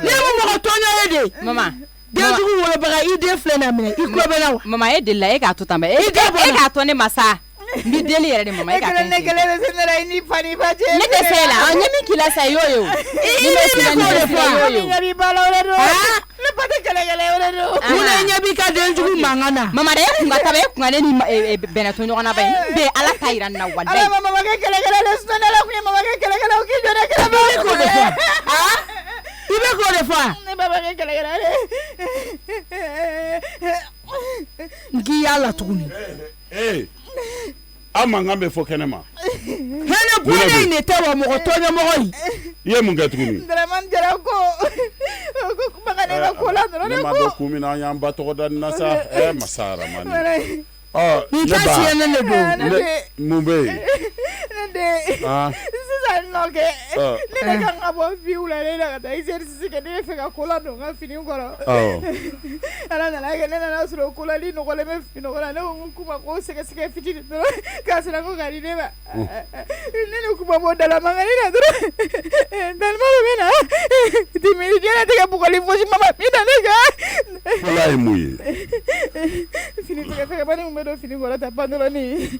ne mo ko tonya ede mama denju wo baga ide flena mine iko be na mama e de la e ka to tambe e ka to ne masa mi deli yere de mama e ka kan ne kele se na ni pani baje ne te sela onye mi kila sa yoyo ni me sila ni yoyo ni bala ore do ne pate kele ore do kuna nyabi ka denju mangana mama de kunga tabe kunga ne bena to nyona ba be ala kaira na wanda ala mama ke kele le sona la kunya mama ke kele o ki jona kele ba ko de fa ibe ko de fa ne baba ke kele ngi yalla tukuni ama ngambe fo kenema hene bone ne tawa mo to nya mo yi ye mun ga tukuni draman jara ko baga ne ga ko la ne ma do kumi na yamba to da nasa masara mani ni ta ci ne ne do mumbe ne sisa noke ne ga ngabo viula ne ga ta exercice ke ne fe ga ko la no ga fini ngoro ala na la ke ne na suro ko la li no ko le me fino ko la ne kuma ko se ke fiti do ka se na ko ga ni ne ba ne kuma mo dala mangani na do dal ma me na ti me jera te ga bu ko li fo mama mi na ne ga wala e muye fini te ga fe ga ba ni do fini ngoro ta pandolo ni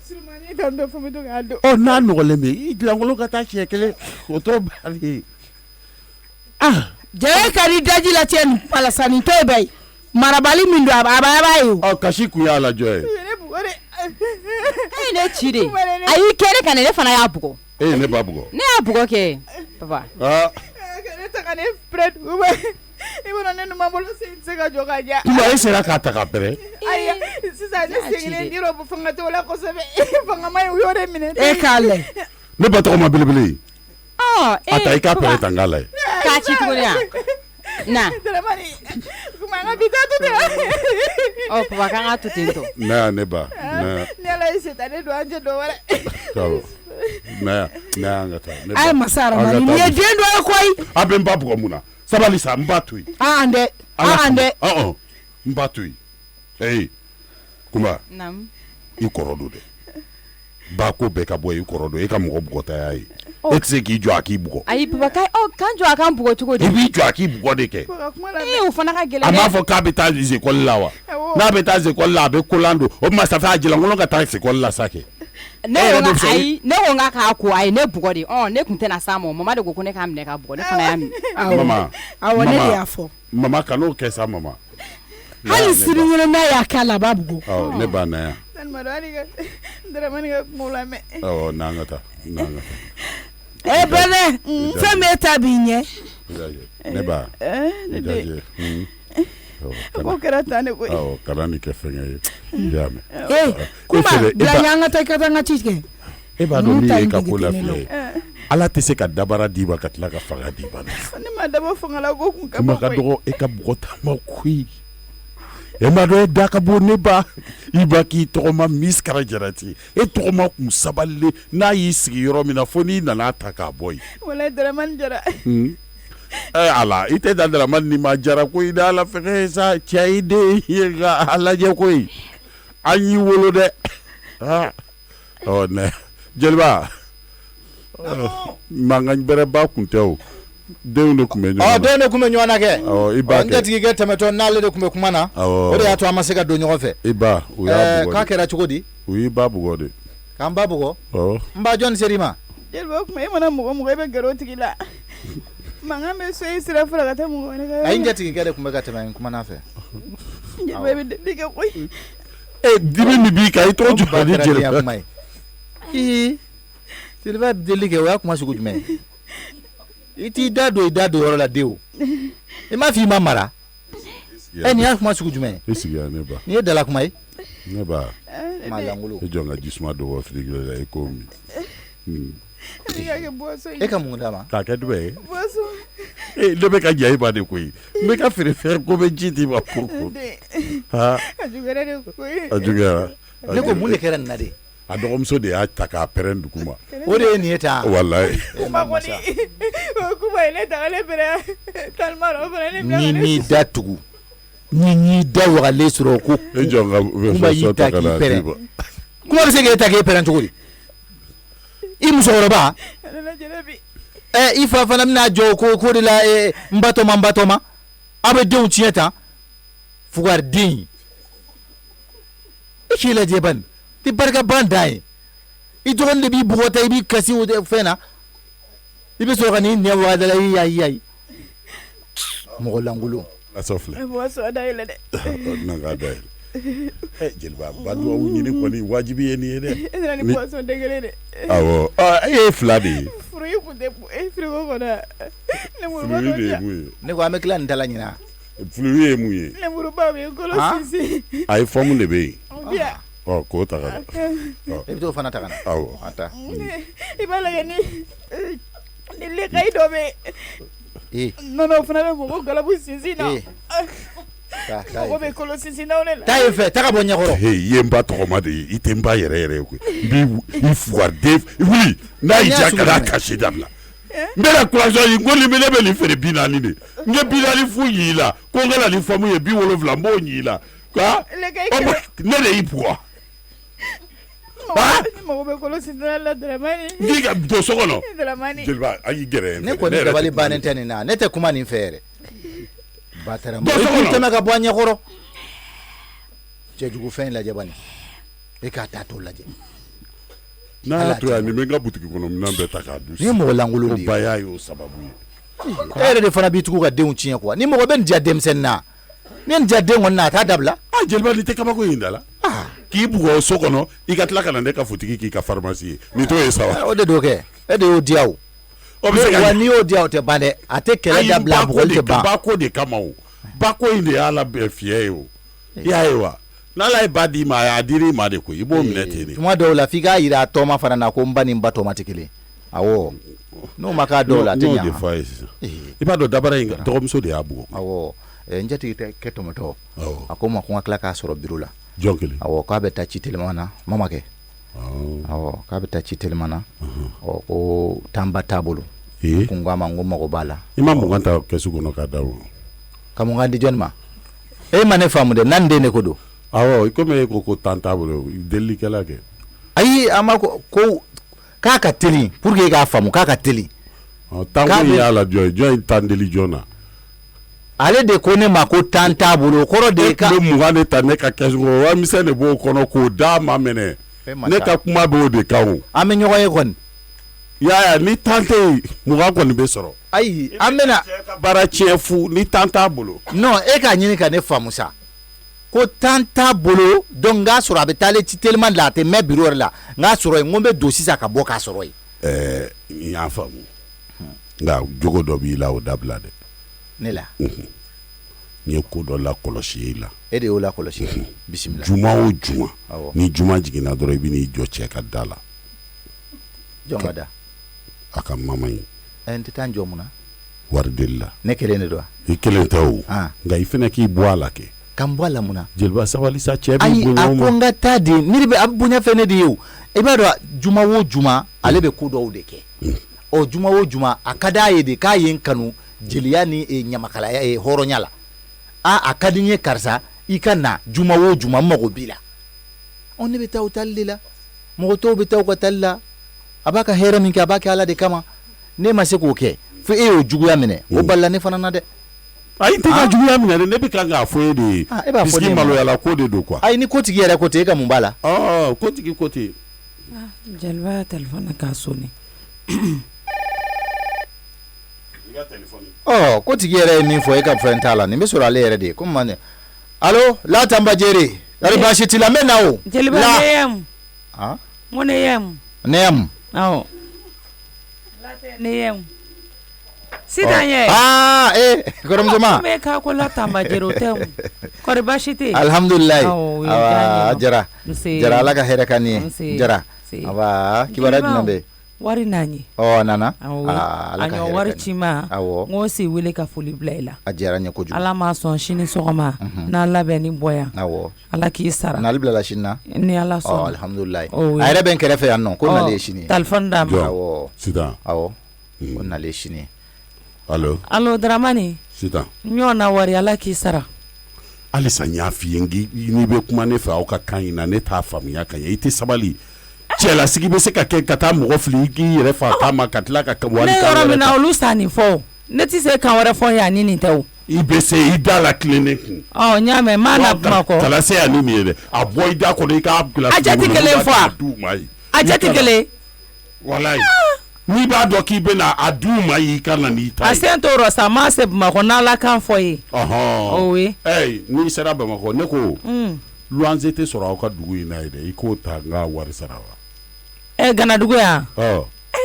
surmani tando fo me do ga do o na no le me idlangolo ka ta chekele o to bari je kari daji la chen pala sani to bay marabali mindo aba yo o kashi ku ya la joy ne bugore ne chire ayi kere kan ne fana ya bugo ne ba bugo ne ya bugo ke papa ne ta kan spread uba ibono ne no mabolo se ga joga ja kuma ese la ka ta ka pere aya sisa ne singile ndiro bu fanga to la ko sebe fanga mai yo re mine kale ne ba to ma bilibili ata ka pere tangala ka chi tu ya na mani kuma nga bitatu de papa kan atu tinto na ne ba na ne la ise ta ne do anje do wala kawo na ngata ne ay masara mani ni je do koi abe mba bugo muna sabali sa mbatui ande mbatui kuma nam ikorodo de ba ko be ka boy ikorodo e ka mo bugota yayi etse ki jo aki bugo ayi papa kai kan jo akan bugo tugo de bi jo aki bugo de ke o fana ka gele ama fo capital is ko lawa na be ta ze ko la be kolando o ma sa fa jila ngolo ka ta se ko la sake ne ayi ne wonga ka ko ayi ne bugo de ne kunte na samo mama de go ko ne ka amne ka bugo ne fana ya mi mama awone ya fo mama kanu ke sa mama hali siringire na ya kala babugo ne ba na ya tan marani ga dramani ga mola me nangata bene feme tabinye ne ba ko karata ne ko karani ke fenga yame kuma la nyanga ta katanga chike ba do ni ka kula fle ala te se ka dabara diba ka tla ka faga diba ne ma daba fanga la ko kun ka ma ka do e ka bota ma kui e ma do da ka bo ne ba iba ki to ma mis kara jarati e to ma kum saballe na yi sigi yoro mina foni na na ta ka boy wala draman jara ala ite da draman ni ma jara ko ida la fe sa chaide yega ala je ko anyi wolo de ne jelba mangan bere ba kuntew dewne kumenyo dewne kumenyo na ke iba ke ngati ke temeto nale de kumana o de ato amaseka do nyogo fe iba uya bugo ka kera chukodi uyi babu gode kan babu go mba John Serima jelba kuma mana mugo be garoti gila mangame so isira fura kata mugo ne ga ai ngati ke de kumeka tema kumana fe jelba be de ko dimi mi bi ka i to ju ni Jeliba Jeliba deli kɛ o y'a kuma sugu jumɛn i t'i da don yɔrɔ la den o i m'a fɔ i ma mara nin y'a kuma sugu jumɛn i sigira ne ba nin ye dala kuma ye ne ba maa langolo e jɔn ka jisuma dɔgɔ frigo la i ko mi e ka mun d'a ma k'a kɛ jumɛn ye ne bɛ ka ja i ba de koyi n bɛ ka feere fɛn ko bɛ ji d'i ma ko ha a juguyara ne ko mun de kɛra nin na de a dɔgɔmuso de y'a ta k'a pɛrɛn duguma o de ye nin ye tan walayi ni m'i da tugu ni da wagalen sɔrɔ ko e jɔn ka kuma y'i ta k'i pɛrɛn kuma bɛ se k'e ta k'e pɛrɛn cogo di i musokɔrɔba i fa fana bɛna jɔ ko de la n batɔma aw bɛ denw tiɲɛ tan fugariden i k'i lajɛ bani i barika ban da ye i dɔgɔnin de b'i bugɔta i b'i kasi o fɛn na i bɛ sɔrɔ ka n'i nɛ wagada la i yayi mɔgɔ langolo asa filɛ n'an k'a da yɛlɛ Jeliba ba duwawu ɲini kɔni wajibi ye nin ye dɛ ni poisson degele de awɔ e ye fila de ye fruit kun tɛ frigo kɔnɔ fruit de ye mun ye ne ko an bɛ tila nin dala ɲina fruit ye mun ye lemuruba bɛ yen kolo sinsin a ye forme de bɛ yen ɔ k'o ta ka na e bɛ t'o fana ta ka na awɔ a ta i b'a lajɛ ni lekayi dɔ bɛ yen nɔnɔ fana bɛ mɔgɔ galabu sinsin na mɔgɔ bɛ kolo sinsin na ne la taa yen fɛ taa ka bɔ ɲɛkɔrɔ i ye n ba tɔgɔma de ye i tɛ n ba yɛrɛ ye koyi i fugariden wuli n'a y'i diya ka n'a kasi dabila n bɛna kulasɔn yi n ko nin ne bɛ nin feere 40 de n ye 40 fu y'i la ko n kana nin faamu ye 70 n b'o y'i la ne de y'i bugɔ mɔgɔ bɛ kolo sinsin la Dramani n'i ka don so kɔnɔ Jeliba a y'i gɛrɛ ne kɔni dabali bannen tɛ nin na ne tɛ kuma nin fɛ yɛrɛ Batarama i k'i tɛmɛ ka bɔ a ɲɛkɔrɔ cɛjugu fɛn lajɛ bani e k'a ta t'o lajɛ n'a y'a to yan nin bɛ n ka butiki kɔnɔ minɛn bɛɛ ta k'a dun ni mɔgɔ langolo de ye ko ba y'a y'o sababu ye e yɛrɛ de fana b'i tugu ka denw tiɲɛ quoi ni mɔgɔ bɛ nin diya denmisɛnnin na ni nin diya den kɔni na a t'a dabila Jeliba nin tɛ kabako in da la k'i bugɔ so kɔnɔ i ka tila ka na ne ka futigi k'i ka pharmacie ye nin t'o ye sa wa o de do kɛ e de y'o diya o wa n'i y'o diya o tɛ ban dɛ a tɛ kɛlɛ dabila a bugɔli tɛ ban bako de kama o bako in de y'a la fiyɛ ye o i y'a ye wa n'Ala ye ba d'i ma a y'a dir'i ma de koyi i b'o minɛ ten de tuma dɔw la f'i k'a yira a tɔma fana na ko n ba ni n ba tɔma tɛ kelen awɔ n'o ma k'a dɔw la a tɛ ɲa n'o de fɔ a ye sisan i b'a dɔn dabara in dɔgɔmuso de y'a bugɔ awɔ n jatigi tɛ kɛ tɔmɔtɔ a ko n ma ko n ka tila k'a sɔrɔ biro la jɔn kelen awɔ k'a bɛ taa ci telima na mamakɛ awɔ k'a bɛ taa ci telima na ko tanba t'a bolo ko n k'a ma n ko mago b'a la i ma mugan ta kɛsu kɔnɔ k'a d'a ma ka mugan di jɔnni ma e ma ne faamu dɛ nan den de ko don awɔ komi e ko tan t'a bolo delilikɛla kɛ ayi an b'a ko k'a ka teli pour que e k'a faamu k'a ka teli tan ko y'a la jɔn ye tan deli jɔn na ale de ko ne ma ko tan t'a bolo o kɔrɔ de ye ka e bɛ mugan de ta ne ka kɛsu kɔnɔ warimisɛn de b'o kɔnɔ k'o d'a ma minɛ ne ka kuma b'o de kan o an bɛ ɲɔgɔn ye kɔni yaya ni tan tɛ yen mugan kɔni bɛ sɔrɔ ayi an bɛna baara tiɲɛ fu ni tan t'a bolo non e k'a ɲini ka ne faamu sa ko tan t'a bolo donc n k'a sɔrɔ a bɛ taa ale ci telima de la a tɛ mɛn biro yɛrɛ la n k'a sɔrɔ yen n ko n bɛ don sisan ka bɔ k'a sɔrɔ yen n y'a faamu nka jogo dɔ b'i la o dabila dɛ ne la n ye ko dɔ lakɔlɔsi i la e de y'o lakɔlɔsi bisimila juma o juma ni juma jiginna dɔrɔn i bɛ n'i jɔ cɛ ka da la jɔn ka da a ka mama in n tɛ taa n jɔ mun na wari deli la ne kelen de don i kelen tɛ o nka i fana k'i bɔ a la kɛ ka n bɔ a la mun na Jeliba sabali sa cɛ b'i ayi bonya a ko n ka taa de ne de bɛ a bɛ bonya fɛ ne de ye o i b'a dɔn juma o juma ale bɛ ko dɔw de kɛ ɔ juma o juma a ka d'a ye de k'a ye n kanu jeliya ni ɲamakalaya hɔrɔnya la a ka di n ye karisa i ka na juma o juma n mago b'i la ɔ ne bɛ taa o taali de la mɔgɔ tɔw bɛ taa u ka taali la a b'a ka hɛrɛ min kɛ a b'a kɛ Ala de kama ne ma se k'o kɛ fo e y'o juguya minɛ o balila ne fana na dɛ ayi tɛ ka juguya minɛ dɛ ne bɛ kan k'a fɔ e de ye e b'a fɔ ne ma maloyala ko de don quoi ayi ni kotigi yɛrɛ ko ten e ka mun b'a la kotigi ko ten Jeliba y'a téléphone k'a sonné kotigi yɛrɛ ye min fɔ e ka fɛn t'a la nin bɛ sɔrɔ ale yɛrɛ de ye ko man allo Latamba Jere Dari bashi tila me nao. Jeliba neyam. Ah? Neyam. Neyam. Oh. Late neyam. Sidanye. Ah, korom zoma. Me ka ko la tamba jero tem. Kore bashi ti. Alhamdulillah. Jara. Jara la ka hera kani. Jara. Awa kibara dinambe. Wari nani. Oh nana. Anyo wari chima. Ngosi wile ka foli blaila. Ajara nya koju. Ala ma son shini sogoma. Na labe ni boya. Awo. Ala ki sara. Na libla la shinna. Ni ala son. Oh alhamdulillah. Ayre ben kere fe anno ko na le shini. Telefon dam. Awo. Sida. Awo. Ko na le shini. Allo Dramani. Sida. Nyona wari ala ki sara. Alisa nya fi ngi ni be kuma ne fa o ka kan ina ne ta famuya kan ya ite sabali. Cela sigi be se ka ke kata mo fli ki yere fa ta ma katla ka wali ka. Ne yoro mi na olu sani fo. Ne ti se kan wore fo ya ni ni tew. Ibe se ida la clinic. Oh nyame mana mako. Kala se ya ni mi ere. Abo ida ko de ka abgla. Ajati kele fo. Ajati kele. Wallahi. Ni ba do ki be na adu mai kana ni tai. Asento rosa ma se mako na la kan fo yi. Oh oui. Ni sera ba mako ne ko. Luanze te sora o ka dugu ina ide iko tanga wari sarawa. Gana dugu ya.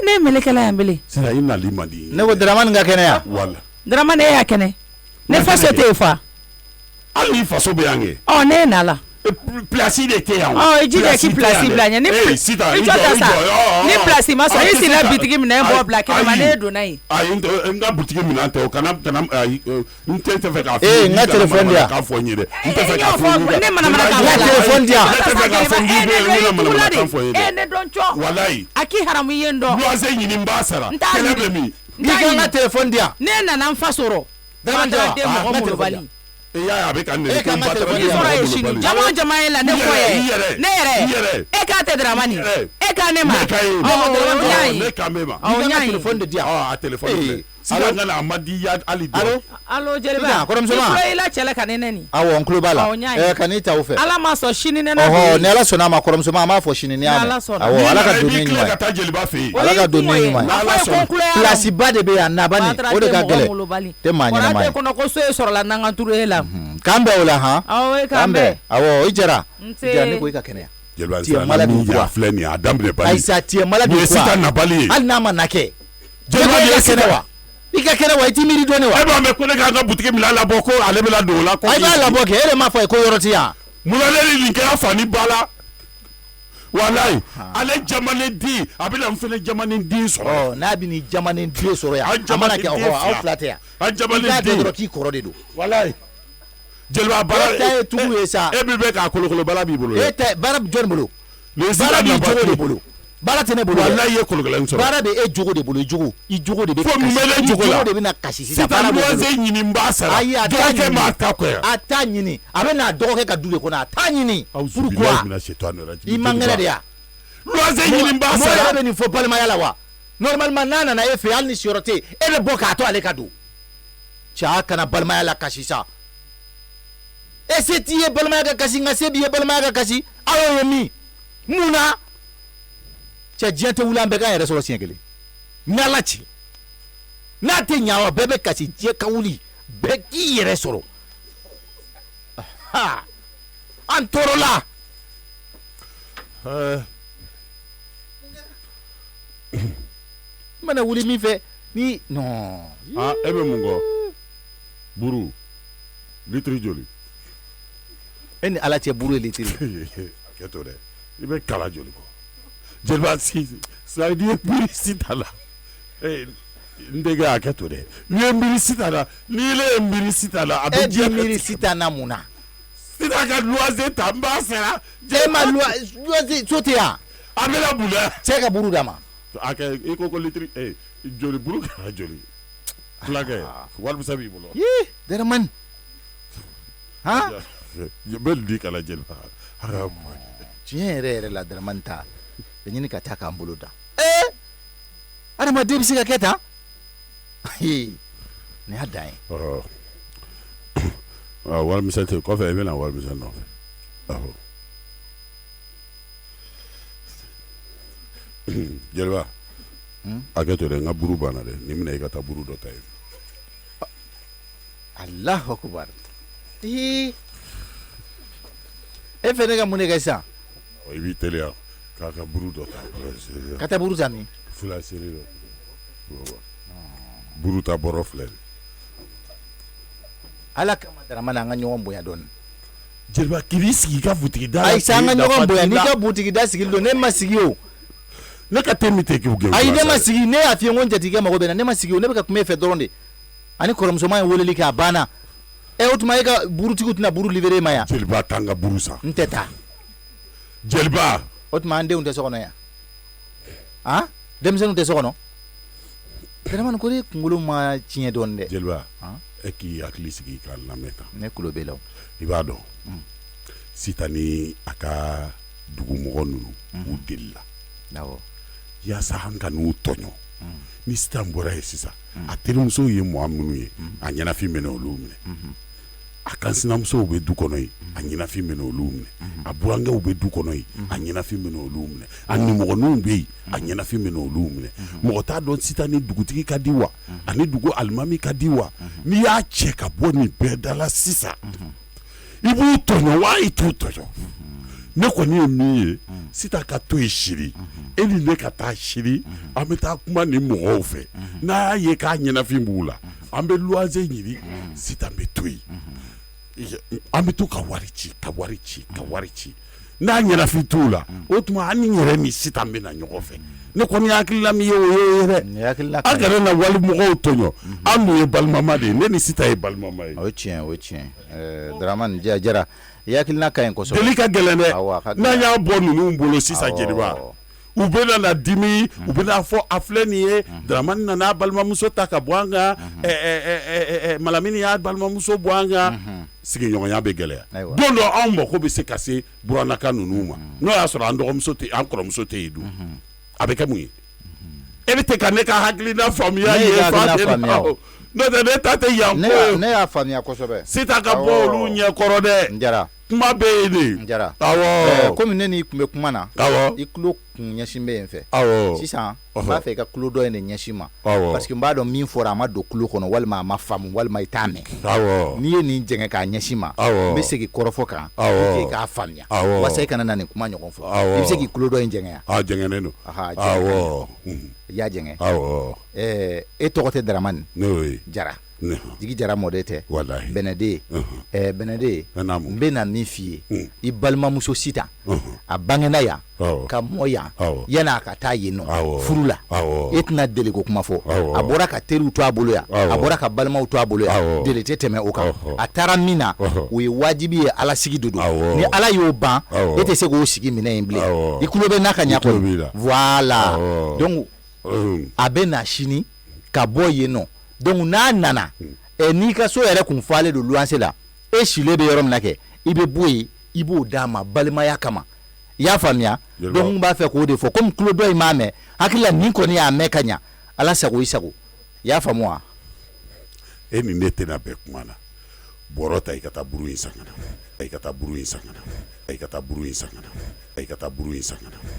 Ne melekela ya mbele. Sira ina limadi. Ne ko Dramani nga kene ya. Wala. Dramani ya kene. Ne faso te fa. Ali faso be yange. Oh ne nala. Place de te yange. Oh ejide ki place blanya ne. Sita. Ni place ma so isi na bitigi mi na bo black ma ne do nai. Nga bitigi mi na te o kana nte te fe ka fu. Nga telephone dia. Ka fu nyire. Nte fe ka fu. Ne mana ka. Nga telephone dia. Nte fe ka fu ni mana ka fu nyire. Ne don cho. Wallahi. Aki haramu yendo. Luaze nyini mbasara. Kelebe mi. Nga telephone dia. Ne na na mfasoro. Dramani de mo mo bali. Ya be kan ne ko jama ela ne koye ne yere e ka te Dramani e ka ne ma ne ka me ma telephone de dia telephone sila ngana amadi ya ali do allo jeliba ko msoma ila chele kanene ni awo onklo bala kanita ufe ala ma so shini ne na ne ala sona ma ko msoma ma fo shini ni ama awo ala ka doni ni ma ala ka doni ni ma place ba de be ya na bani o de ka gele te ma nyana ma ko no ko so e soro la nanga turu ela kambe ola ha awo kambe awo ijara ni ko ika kene tie malade ya fleni adambre bali aisa tie malade ko sita na bali al na ma nake jelba ya kenewa ika kenewa itimiri doni wa eba me ko ne ga boutique mi la boko ale be la do la ko ai ba la boke ere ma fa ko yoroti ya mulale ni nke afani bala wallahi ale jamane di abila mfene jamane di so na bi ni jamane di so ya amana ke au flat ya jamane di do ki koro de do wallahi jelba bara te tugu esa e bi be ka kolokolo bala bi bolo te bara jon bolo le bara bi jogo de bolo bara tene bolo wallahi e kolokolo nso bara be e jogo de bolo jogo de be fo mele jogo de be na kasi sita bara bo ze nyini mbasara do ke ma ta ko ya ata nyini abe na do ke ka dule ko na ata nyini pourquoi imangela de ya lo ze nyini mbasara mo be ni fo palma yala wa normalement nana na efe al ni siorote e be boka to ale kadu cha kana balma yala kasisa e se ti e balma yala kasi ngase bi e balma yala kasi ayo mi muna cha jente ulambe ga yere solo siengele ngalachi na te nyawa bebe kasi je kawuli be ki yere solo ha antorola mana wuli mi fe ni no ebe mungo buru litri joli eni ala tie buru litri keto de ibe kala joli ko jelba si sa di biri sitala ndege aketo de ni mbiri sitala ni le mbiri sitala abeje mbiri sitana muna sita ka loise tamba sera jema loise sote ya amela bula cheka buru dama ake iko ko litri joli buru ka joli flage wal bisabi bolo dera man ha bel di kala jelba haram tiere la dera manta nyini ka taka ambuluda ara ma debi sika keta ne hadai wal misate ko fe mena wal misate no jelba aketo de nga buru bana de ni mina ikata buru do tay Allahu akbar e fɛ ne ka mun de kɛ sisan i b'i teliya k'a ka buru dɔ ta ka taa buru ta min fula seri dɔ buru ta bɔrɔ filɛ ala kama Daramani an ka ɲɔgɔn bonya dɔɔni jeliba k'i sigi ka butigi da ayi sa an ka ɲɔgɔn bonya n'i ka butigi da sigi don ne ma sigi o ne ka te min tɛ k'u gɛn ayi ne ma sigi ne y'a f'i ye n ko n jatigikɛ mago bɛ na ne ma sigi o ne bɛ ka kuma e fɛ dɔrɔn de ani kɔrɔmusoman ye weleli kɛ a banna o tuma e ka burutigiw tɛna buru livrer e ma yan jeliba t'an ka buru san n tɛ taa jeliba o tuma an denw tɛ so kɔnɔ yan han denmisɛnninw tɛ so kɔnɔ Daramani ko de kunkolo ma tiɲɛ dɔɔni dɛ jeliba e k'i hakili sigi k'a lamɛn tan ne kulo b'e la i b'a dɔn Sitan ni a ka dugumɔgɔ ninnu u delila yaasa an ka n'u tɔɲɔ ni Sitan bɔra ye sisan a terimusow ye mɔgɔ minnu ye a ɲɛnafin bɛ olu minɛ a kansinamusow bɛ du kɔnɔ ye a ɲɛnafin bɛ olu minɛ a burankɛw bɛ du kɔnɔ ye a ɲɛnafin bɛ olu minɛ a nimɔgɔninw bɛ yen a ɲɛnafin bɛ olu minɛ mɔgɔ t'a dɔn Sitan ni dugutigi ka di wa ani dugu alimami ka di wa n'i y'a cɛ ka bɔ nin bɛɛ da la sisan i b'u tɔɲɔ wa i t'u tɔɲɔ ne kɔni ye min ye Sitan ka to yen siri e ni ne ka taa siri an bɛ taa kuma ni mɔgɔw fɛ n'a y'a ye k'a ɲɛnafin b'u la an bɛ luwanse ɲini Sitan bɛ to yen an bɛ to ka wari ci ka wari ci ka wari ci n'a ɲɛnafin t'u la o tuma an ni yɛrɛ ni Sitan bɛ na ɲɔgɔn fɛ ne kɔni hakilila min ye o ye dɛ an kana na wali mɔgɔw tɔɲɔ an dun ye balimama de ye ne ni Sitan ye balimama ye o ye tiɲɛ Daramani Jara i hakilina ka ɲi kosɛbɛ deli ka gɛlɛn dɛ n'an y'a bɔ ninnu bolo sisan jeliba u bɛ na dimi u bɛ na fɔ a filɛ nin ye Daramani nana a balimamuso ta ka bɔ an kan Malamini y'a balimamuso bɔ an kan sigiɲɔgɔnya bɛ gɛlɛya don dɔ anw mako bɛ se ka se buranaka ninnu ma n'o y'a sɔrɔ an dɔgɔmuso tɛ an kɔrɔmuso tɛ yen dun a bɛ kɛ mun ye e bɛ tɛ ka ne ka hakilina faamuya ye n'o tɛ ne ta tɛ yan ko ne y'a faamuya kosɛbɛ Sitan ka bɔ olu ɲɛ kɔrɔ dɛ Jara kuma bɛ yen de Jara awɔ komi ne n'i kun bɛ kuma na i tulo kun ɲɛsin bɛ yen fɛ awɔ sisan n b'a fɛ i ka tulo dɔ in de ɲɛsin ma parce que n b'a dɔn min fɔra a ma don tulo kɔnɔ walima a ma faamu walima i t'a mɛn awɔ n'i ye nin jɛngɛ k'a ɲɛsin ma n bɛ segin kɔrɔfɔ kan pour que k'a faamuya walasa i kana na nin kuma ɲɔgɔn fɔ i bɛ se k'i tulo dɔ in jɛngɛ a jɛngɛnen don awɔ i y'a jɛngɛ awɔ e tɔgɔ tɛ Daramani n'o ye Jara Jigi Jara mɔden tɛ Bɛnɛden Bɛnɛden n bɛ na min f'i ye i balimamuso Sitan a bangena yan ka mɔ yan yan'a ka taa yen nɔ furu la e tɛna deli ko kuma fɔ a bɔra ka teriw to a bolo yan a bɔra ka balimaw to a bolo yan deli tɛ tɛmɛ o kan a taara min na o ye wajibi ye Ala sigi de don ni Ala y'o ban e tɛ se k'o sigi minɛ yen bilen i tulo bɛ n'a ka ɲɛ kɔnɔ voilà donc a bɛ na sini ka bɔ yen nɔ donc n'a nana n'i ka so yɛrɛ kun falen don luwanse la e silen bɛ yɔrɔ min na kɛ i bɛ bɔ yen i b'o d'a ma balimaya kama i y'a faamuya donc n b'a fɛ k'o de fɔ komi tulo dɔ in m'a mɛn hakili la nin kɔni y'a mɛn ka ɲa Ala sago i sago i y'a faamu wa e ni ne tɛna bɛn kuma na bɔrɔ ta i ka taa buru in san ka na i ka taa buru in san ka na i ka taa buru in san ka na i ka taa buru in san ka na